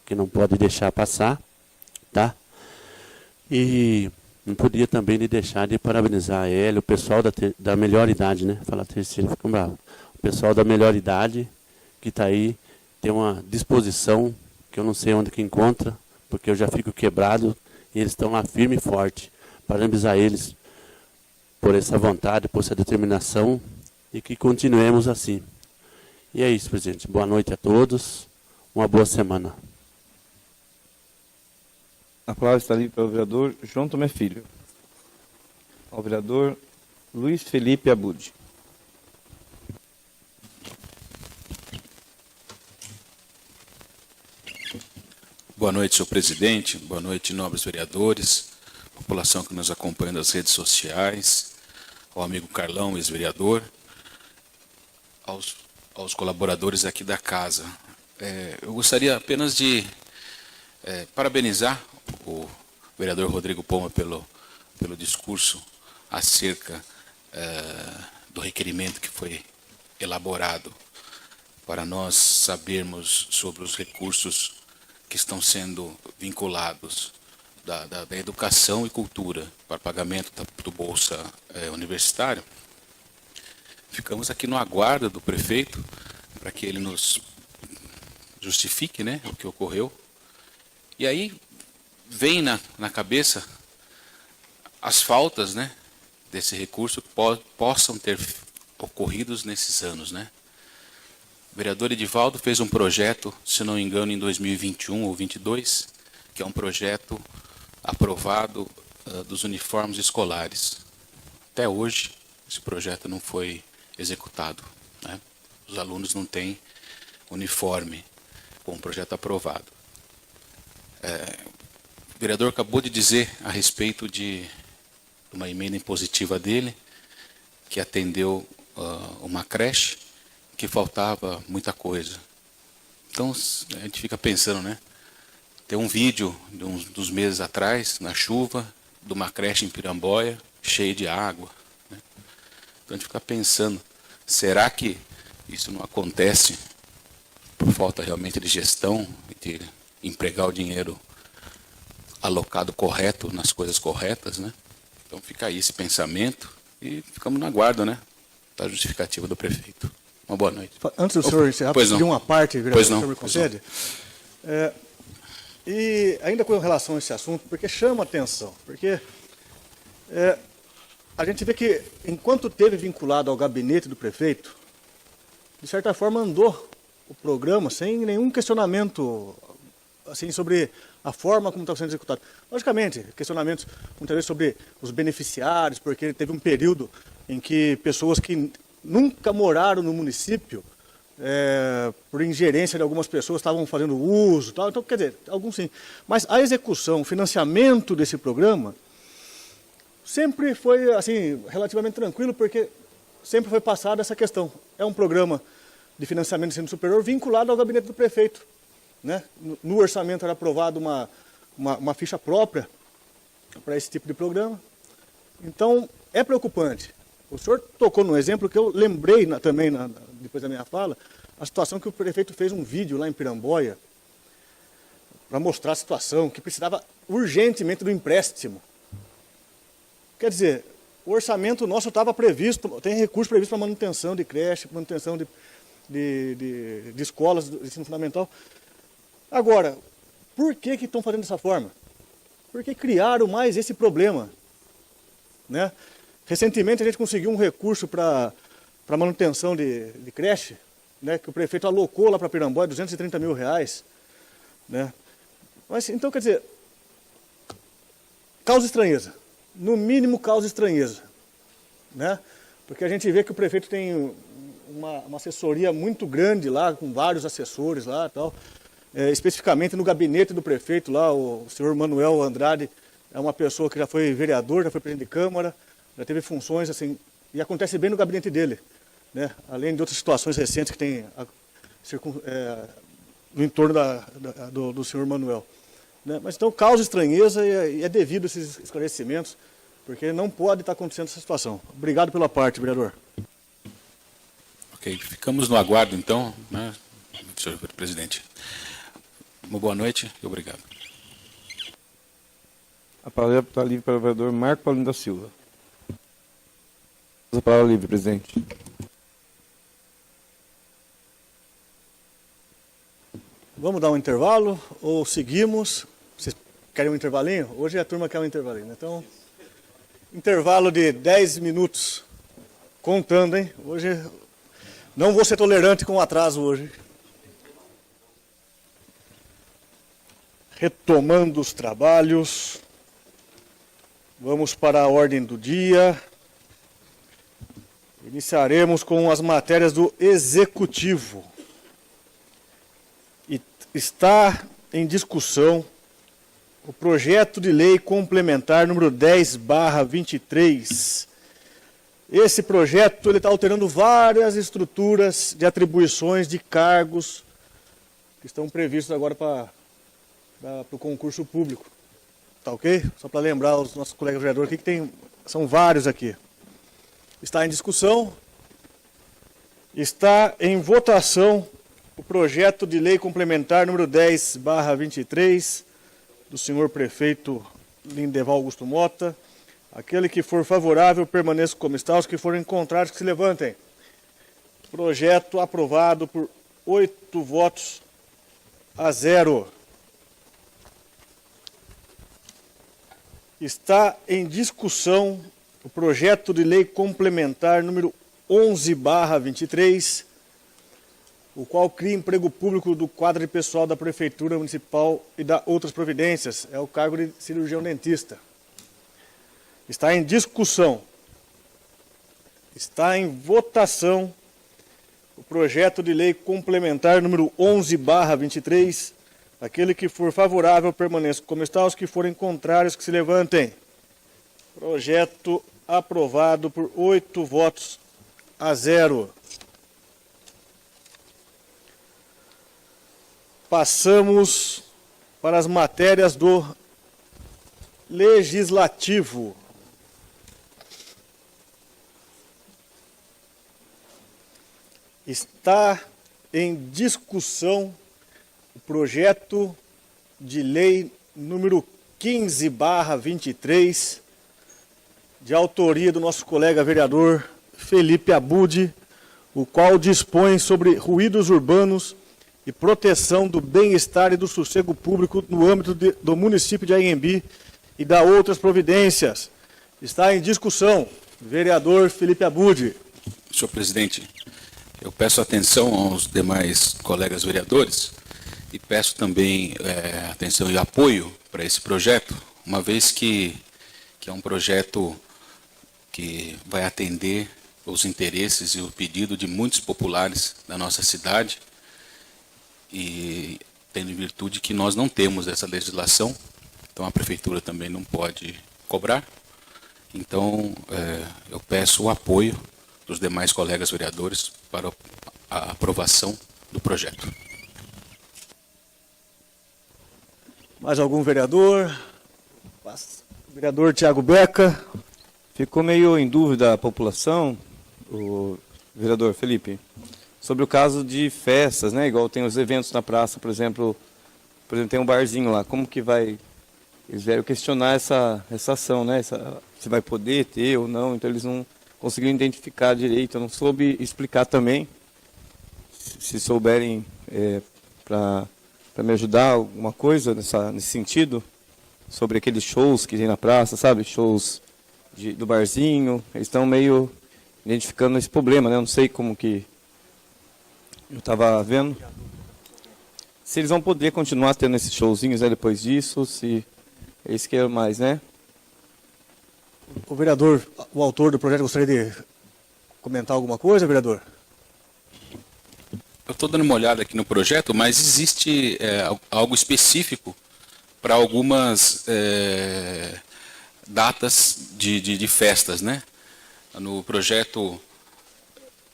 que não pode deixar passar, tá? E não podia também deixar de parabenizar ele, o pessoal da melhor idade, né? Falar terceiro, fica bravo. O pessoal da melhor idade que está aí, tem uma disposição que eu não sei onde que encontra, porque eu já fico quebrado e eles estão lá firme e forte. Parabenizar eles por essa vontade, por essa determinação e que continuemos assim. E é isso, presidente. Boa noite a todos. Uma boa semana. A palavra está livre para o vereador João Tomé Filho. Ao vereador Luiz Felipe Abud. Boa noite, senhor presidente. Boa noite, nobres vereadores, população que nos acompanha nas redes sociais, ao amigo Carlão, ex-vereador, aos colaboradores aqui da casa. Eu gostaria apenas de parabenizar o vereador Rodrigo Poma pelo discurso acerca do requerimento que foi elaborado para nós sabermos sobre os recursos que estão sendo vinculados da educação e cultura para pagamento do Bolsa Universitário. Ficamos aqui no aguardo do prefeito para que ele nos justifique, né, o que ocorreu. E aí vem na cabeça as faltas, né, desse recurso que possam ter ocorrido nesses anos, né? O vereador Edivaldo fez um projeto, se não me engano, em 2021 ou 2022, que é um projeto aprovado dos uniformes escolares. Até hoje, esse projeto não foi executado, né? Os alunos não têm uniforme com o projeto aprovado. O vereador acabou de dizer a respeito de uma emenda impositiva dele, que atendeu uma creche, que faltava muita coisa. Então, a gente fica pensando, né? Tem um vídeo de dos meses atrás, na chuva, de uma creche em Piramboia, cheia de água, né? Então, a gente fica pensando, será que isso não acontece por falta realmente de gestão, de empregar o dinheiro alocado correto, nas coisas corretas, né? Então, fica aí esse pensamento e ficamos na guarda, né, da justificativa do prefeito. Uma boa noite. Antes do senhor encerrar, pedir uma parte, vereador, pois não, o senhor me concede? E ainda com relação a esse assunto, porque chama atenção, porque A gente vê que, enquanto teve vinculado ao gabinete do prefeito, de certa forma andou o programa sem nenhum questionamento assim, sobre a forma como está sendo executado. Logicamente, questionamentos muitas vezes sobre os beneficiários, porque teve um período em que pessoas que nunca moraram no município, por ingerência de algumas pessoas, estavam fazendo uso, tal. Então, quer dizer, alguns sim. Mas a execução, o financiamento desse programa, sempre foi assim, relativamente tranquilo, porque sempre foi passada essa questão. É um programa de financiamento de ensino superior vinculado ao gabinete do prefeito. Né? No orçamento era aprovada uma ficha própria para esse tipo de programa. Então, é preocupante. O senhor tocou no exemplo que eu lembrei também, depois da minha fala, a situação que o prefeito fez um vídeo lá em Piramboia para mostrar a situação, que precisava urgentemente do empréstimo. Quer dizer, o orçamento nosso estava previsto, tem recurso previsto para manutenção de creche, manutenção de escolas de ensino fundamental. Agora, por que estão fazendo dessa forma? Porque criaram mais esse problema. Né? Recentemente a gente conseguiu um recurso para manutenção de creche, né, que o prefeito alocou lá para Piramboia, R$230 mil. Né? Mas, então, quer dizer, causa estranheza. No mínimo, causa estranheza. Né? Porque a gente vê que o prefeito tem uma assessoria muito grande lá, com vários assessores lá e tal. Especificamente no gabinete do prefeito lá, o senhor Manuel Andrade é uma pessoa que já foi vereador, já foi presidente de Câmara, já teve funções, assim, e acontece bem no gabinete dele, né? Além de outras situações recentes que tem no entorno do senhor Manuel. Né? Mas então causa estranheza e é devido a esses esclarecimentos, porque não pode estar acontecendo essa situação. Obrigado pela parte, vereador. Ok, ficamos no aguardo então, né, senhor presidente. Uma boa noite e obrigado. A palavra está livre para o vereador Marco Paulino da Silva. A palavra livre, presidente. Vamos dar um intervalo ou seguimos? Vocês querem um intervalinho? Hoje a turma quer um intervalinho. Então, intervalo de 10 minutos. Contando, hein? Hoje não vou ser tolerante com o atraso hoje. Retomando os trabalhos. Vamos para a ordem do dia. Iniciaremos com as matérias do Executivo. E está em discussão o projeto de lei complementar número 10/23. Esse projeto está alterando várias estruturas de atribuições de cargos que estão previstos agora para o concurso público. Tá ok? Só para lembrar os nossos colegas vereadores aqui que são vários aqui. Está em discussão, está em votação o projeto de lei complementar número 10/23 do senhor prefeito Lindeval Augusto Mota. Aquele que for favorável permaneça como está, os que forem contrários que se levantem. Projeto aprovado por 8 votos a 0. Está em discussão o projeto de lei complementar número 11/23, o qual cria emprego público do quadro de pessoal da Prefeitura Municipal e da outras providências. É o cargo de cirurgião dentista. Está em discussão. Está em votação o projeto de lei complementar número 11/23. Aquele que for favorável permaneça como está, os que forem contrários que se levantem. Projeto aprovado por 8 votos a 0. Passamos para as matérias do Legislativo. Está em discussão o projeto de lei número 15/23, de autoria do nosso colega vereador Felipe Abud, o qual dispõe sobre ruídos urbanos e proteção do bem-estar e do sossego público no âmbito do município de Anhembi e da outras providências. Está em discussão. Vereador Felipe Abud. Senhor presidente, eu peço atenção aos demais colegas vereadores e peço também atenção e apoio para esse projeto, uma vez que é um projeto que vai atender os interesses e o pedido de muitos populares da nossa cidade, e tendo em virtude que nós não temos essa legislação, então a prefeitura também não pode cobrar. Então, eu peço o apoio dos demais colegas vereadores para a aprovação do projeto. Mais algum vereador? Vereador Tiago Beca. Ficou meio em dúvida a população, o vereador Felipe, sobre o caso de festas, né? Igual tem os eventos na praça, por exemplo, tem um barzinho lá. Como que vai... Eles vieram questionar essa ação, né? Se vai poder ter ou não, então eles não conseguiram identificar direito. Eu não soube explicar também, se souberem para me ajudar alguma coisa nesse sentido, sobre aqueles shows que tem na praça, sabe? Shows do barzinho, eles estão meio identificando esse problema, né? Eu não sei como que eu estava vendo. Se eles vão poder continuar tendo esses showzinhos, né, depois disso, se é isso que é mais, né? O vereador, o autor do projeto, gostaria de comentar alguma coisa, vereador? Eu estou dando uma olhada aqui no projeto, mas existe algo específico para algumas datas de festas, né? No projeto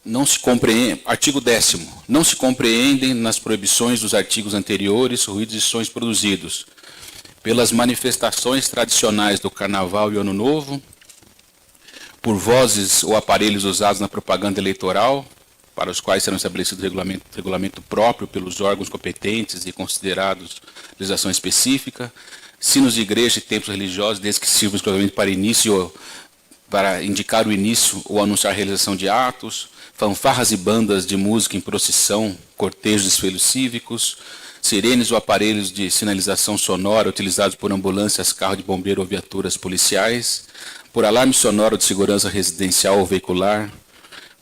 não se compreende, artigo 10º, não se compreendem nas proibições dos artigos anteriores ruídos e sons produzidos pelas manifestações tradicionais do Carnaval e Ano Novo, por vozes ou aparelhos usados na propaganda eleitoral, para os quais serão estabelecidos regulamento próprio pelos órgãos competentes e considerados legislação específica, sinos de igreja e templos religiosos, desde que sirvam exclusivamente para indicar o início ou anunciar a realização de atos, fanfarras e bandas de música em procissão, cortejos e desfiles cívicos, sirenes ou aparelhos de sinalização sonora utilizados por ambulâncias, carro de bombeiro ou viaturas policiais, por alarme sonoro de segurança residencial ou veicular,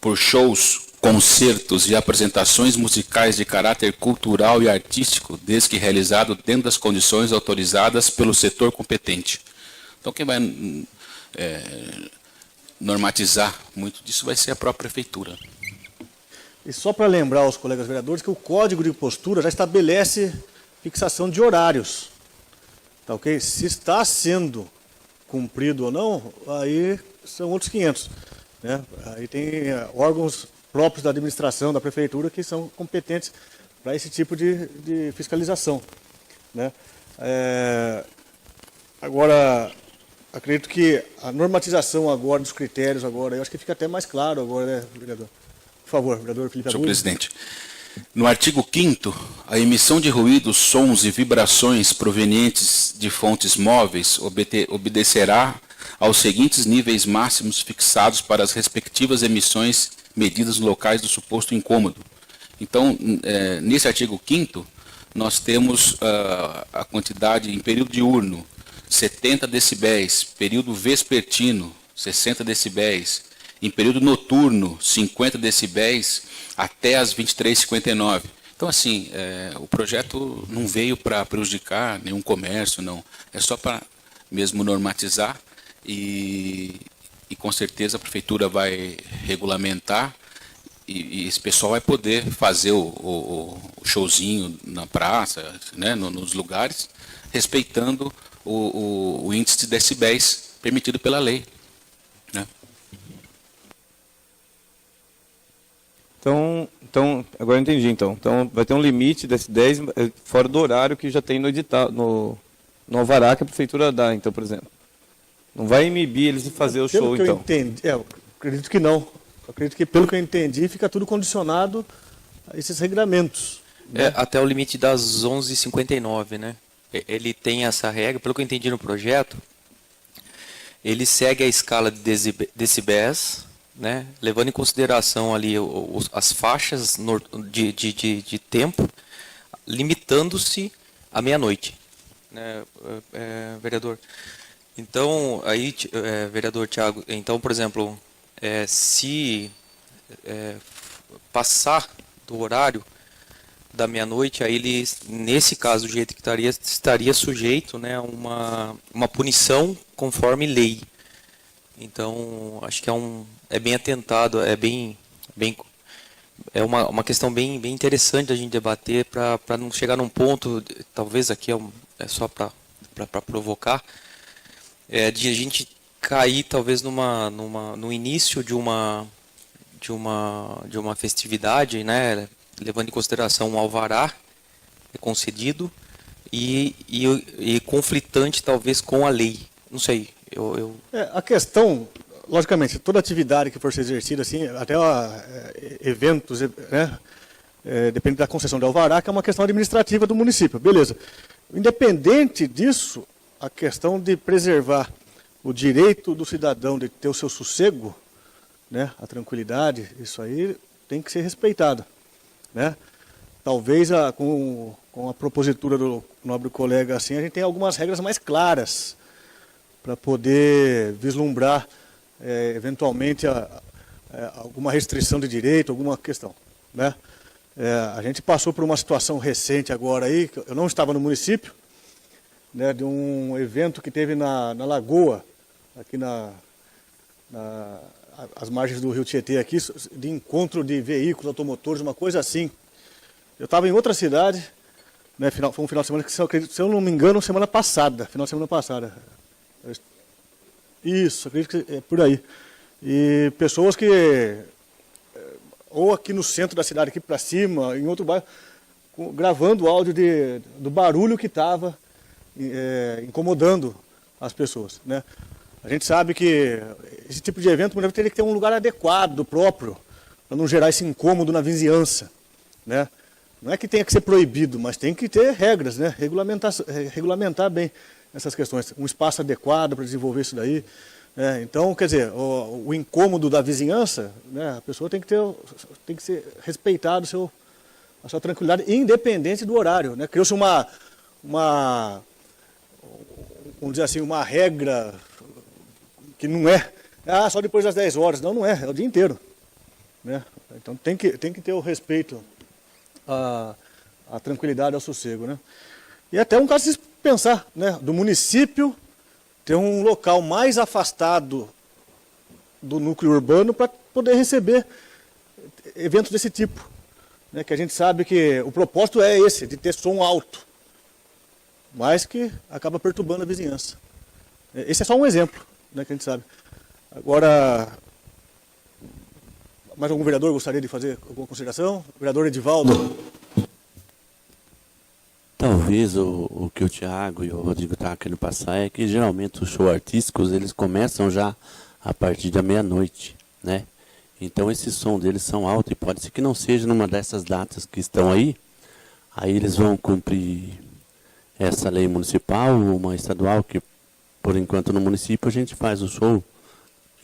por shows, concertos e apresentações musicais de caráter cultural e artístico, desde que realizado dentro das condições autorizadas pelo setor competente. Então, quem vai normatizar muito disso vai ser a própria prefeitura. E só para lembrar aos colegas vereadores que o Código de Postura já estabelece fixação de horários. Tá ok? Se está sendo cumprido ou não, aí são outros 500. Né? Aí tem órgãos próprios da administração, da prefeitura, que são competentes para esse tipo de fiscalização. Né? Agora, acredito que a normatização agora, dos critérios agora, eu acho que fica até mais claro agora, né, vereador? Por favor, vereador Felipe Abud. Senhor presidente, no artigo 5º, a emissão de ruídos, sons e vibrações provenientes de fontes móveis obedecerá aos seguintes níveis máximos fixados para as respectivas emissões medidas nos locais do suposto incômodo. Então, nesse artigo 5º, nós temos a quantidade em período diurno, 70 decibéis, período vespertino, 60 decibéis, em período noturno, 50 decibéis, até as 23h59. Então, assim, o projeto não veio para prejudicar nenhum comércio, não. É só para mesmo normatizar e com certeza a prefeitura vai regulamentar e esse pessoal vai poder fazer o showzinho na praça, né, nos lugares, respeitando o índice de decibéis permitido pela lei. Né? Então, agora eu entendi. Então vai ter um limite desse 10 fora do horário que já tem no edital, no alvará que a prefeitura dá, então, por exemplo. Não vai inibir eles de fazer o show, então. Eu acredito que não. Eu acredito que, pelo que eu entendi, fica tudo condicionado a esses regramentos. Né? Até o limite das 11h59, né? Ele tem essa regra, pelo que eu entendi no projeto, ele segue a escala de decibéis, né? Levando em consideração ali as faixas de tempo, limitando-se à meia-noite, né, vereador? Então, aí, vereador Tiago, então, por exemplo, se passar do horário da meia-noite, aí ele, nesse caso, do jeito que estaria sujeito, né, a uma punição conforme lei. Então, acho que é bem atentado, é uma questão bem interessante a gente debater para não chegar num ponto, talvez aqui é só para provocar, de a gente cair talvez no início de uma festividade, né, levando em consideração um alvará concedido e conflitante talvez com a lei. Não sei, A questão, logicamente, toda atividade que for ser exercida, assim, até eventos, né, depende da concessão de alvará, que é uma questão administrativa do município, beleza. Independente disso, a questão de preservar o direito do cidadão de ter o seu sossego, né, a tranquilidade, isso aí tem que ser respeitado, né? Talvez com a propositura do nobre colega assim, a gente tem algumas regras mais claras para poder vislumbrar eventualmente alguma restrição de direito, alguma questão, né? A gente passou por uma situação recente agora aí, que eu não estava no município, né, de um evento que teve na Lagoa, aqui as margens do Rio Tietê aqui, de encontro de veículos, automotores, uma coisa assim. Eu estava em outra cidade, né, foi um final de semana que, se eu não me engano, final de semana passada. Isso, acredito que é por aí. E pessoas que, ou aqui no centro da cidade, aqui para cima, em outro bairro, gravando o áudio do barulho que estava incomodando as pessoas, né? A gente sabe que esse tipo de evento teria que ter um lugar adequado, próprio, para não gerar esse incômodo na vizinhança, né? Não é que tenha que ser proibido, mas tem que ter regras, né? Regulamentar bem essas questões. Um espaço adequado para desenvolver isso daí. Né? Então, quer dizer, o incômodo da vizinhança, né? A pessoa tem que ser respeitado a sua tranquilidade, independente do horário, né? Criou-se vamos dizer assim, uma regra que não é, só depois das 10 horas. Não é o dia inteiro, né? Então tem que ter o respeito à tranquilidade, ao sossego, né? E até um caso de se pensar, né, do município ter um local mais afastado do núcleo urbano para poder receber eventos desse tipo, né, que a gente sabe que o propósito é esse, de ter som alto, mas que acaba perturbando a vizinhança. Esse é só um exemplo, né, que a gente sabe. Agora, mais algum vereador gostaria de fazer alguma consideração? O vereador Edivaldo. Talvez o que o Tiago e o Rodrigo estavam querendo passar é que geralmente os shows artísticos eles começam já a partir da meia-noite, né? Então esses sons deles são altos e pode ser que não seja numa dessas datas que estão aí eles vão cumprir essa lei municipal, uma estadual, que por enquanto no município a gente faz o show,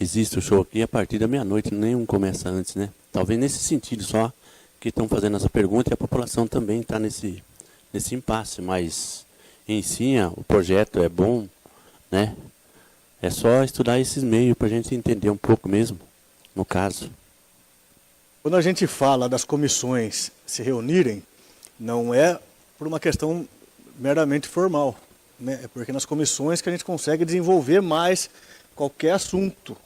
existe o show aqui a partir da meia-noite, nenhum começa antes, né? Talvez nesse sentido só que estão fazendo essa pergunta e a população também está nesse impasse, mas em si o projeto é bom, né? É só estudar esses meios para a gente entender um pouco mesmo, no caso. Quando a gente fala das comissões se reunirem, não é por uma questão meramente formal, né? É porque nas comissões que a gente consegue desenvolver mais qualquer assunto,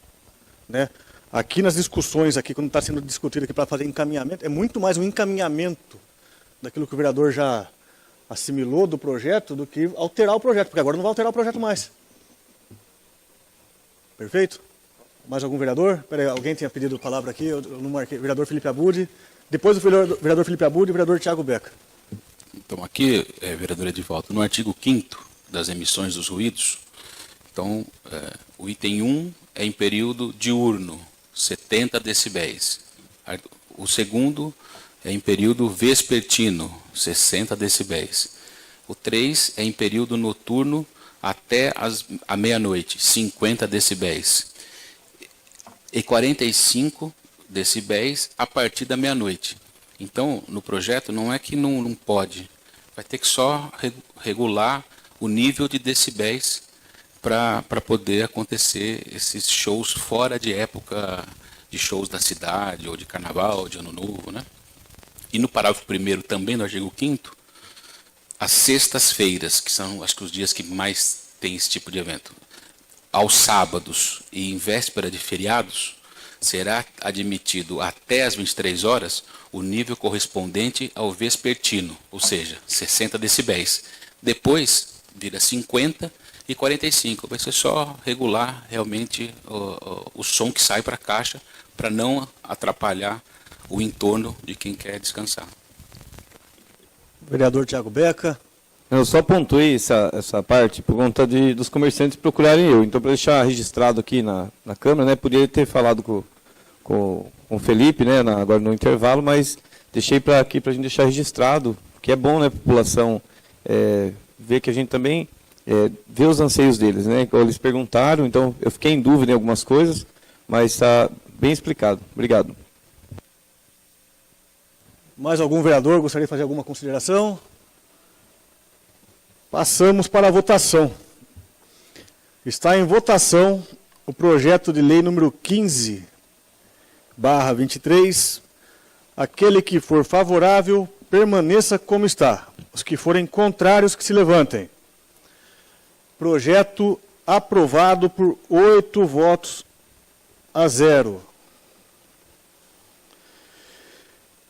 né? Aqui nas discussões, aqui quando está sendo discutido aqui para fazer encaminhamento, é muito mais um encaminhamento daquilo que o vereador já assimilou do projeto do que alterar o projeto, porque agora não vai alterar o projeto mais. Perfeito? Mais algum vereador? Espera aí, alguém tinha pedido palavra aqui, eu não marquei. Vereador Felipe Abud, depois do vereador Felipe Abud e o vereador Tiago Beca. Então, aqui, vereador Edivaldo, no artigo 5º das emissões dos ruídos, então, o item 1 é em período diurno, 70 decibéis. O segundo é em período vespertino, 60 decibéis. O 3 é em período noturno até a meia-noite, 50 decibéis. E 45 decibéis a partir da meia-noite. Então, no projeto, não é que não pode. Vai ter que só regular o nível de decibéis para poder acontecer esses shows fora de época de shows da cidade, ou de carnaval, de ano novo, né? E no parágrafo 1º também, no artigo 5º, as sextas-feiras, que são, acho que, os dias que mais tem esse tipo de evento, aos sábados e em véspera de feriados, será admitido até às 23 horas o nível correspondente ao vespertino, ou seja, 60 decibéis. Depois, vira 50 e 45. Vai ser só regular realmente o som que sai para a caixa, para não atrapalhar o entorno de quem quer descansar. Vereador Tiago Beca. Eu só pontuei essa parte por conta dos comerciantes procurarem eu. Então, para deixar registrado aqui na Câmara, né, poderia ter falado com o Felipe, né, agora no intervalo, mas deixei aqui para a gente deixar registrado, que é bom, né, a população ver que a gente também vê os anseios deles, né? Eles perguntaram, então eu fiquei em dúvida em algumas coisas, mas está bem explicado. Obrigado. Mais algum vereador gostaria de fazer alguma consideração? Passamos para a votação. Está em votação o projeto de lei número 15/23. Aquele que for favorável, permaneça como está. Os que forem contrários, que se levantem. Projeto aprovado por 8 votos a 0.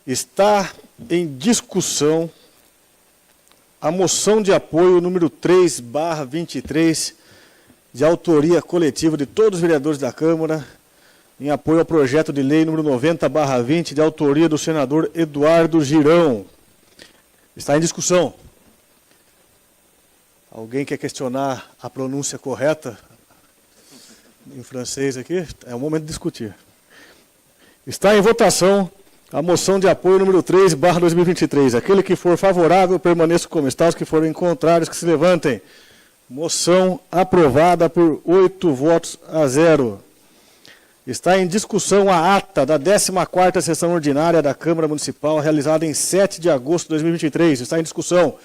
Está em discussão a moção de apoio número 3/23, de autoria coletiva de todos os vereadores da Câmara, em apoio ao projeto de lei número 90/20, de autoria do senador Eduardo Girão. Está em discussão. Alguém quer questionar a pronúncia correta em francês aqui? É o momento de discutir. Está em votação a moção de apoio número 3/2023. Aquele que for favorável, permaneça como está. Os que forem contrários, que se levantem. Moção aprovada por 8 votos a 0. Está em discussão a ata da 14ª sessão ordinária da Câmara Municipal, realizada em 7 de agosto de 2023. Está em discussão.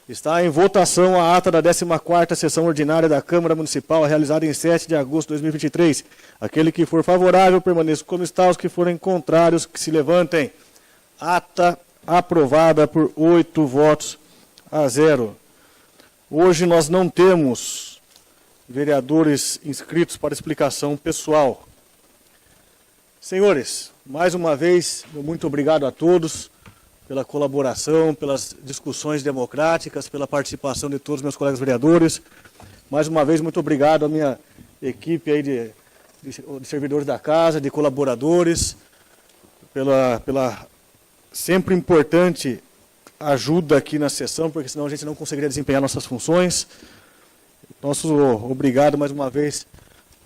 Está em votação a ata da 14ª sessão ordinária da Câmara Municipal, realizada em 7 de agosto de 2023. Aquele que for favorável, permaneça como está. Os que forem contrários, que se levantem. Ata aprovada por 8 votos a 0. Hoje nós não temos vereadores inscritos para explicação pessoal. Senhores, mais uma vez, muito obrigado a todos pela colaboração, pelas discussões democráticas, pela participação de todos os meus colegas vereadores. Mais uma vez, muito obrigado à minha equipe aí de servidores da casa, de colaboradores, pela sempre importante ajuda aqui na sessão, porque senão a gente não conseguiria desempenhar nossas funções. Nosso obrigado mais uma vez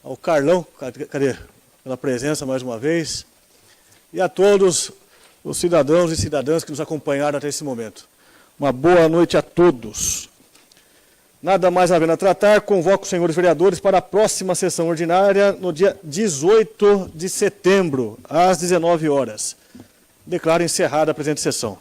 ao Carlão, cadê? Pela presença mais uma vez, e a todos os cidadãos e cidadãs que nos acompanharam até esse momento. Uma boa noite a todos. Nada mais havendo a tratar, convoco os senhores vereadores para a próxima sessão ordinária, no dia 18 de setembro, às 19 horas. Declaro encerrada a presente sessão.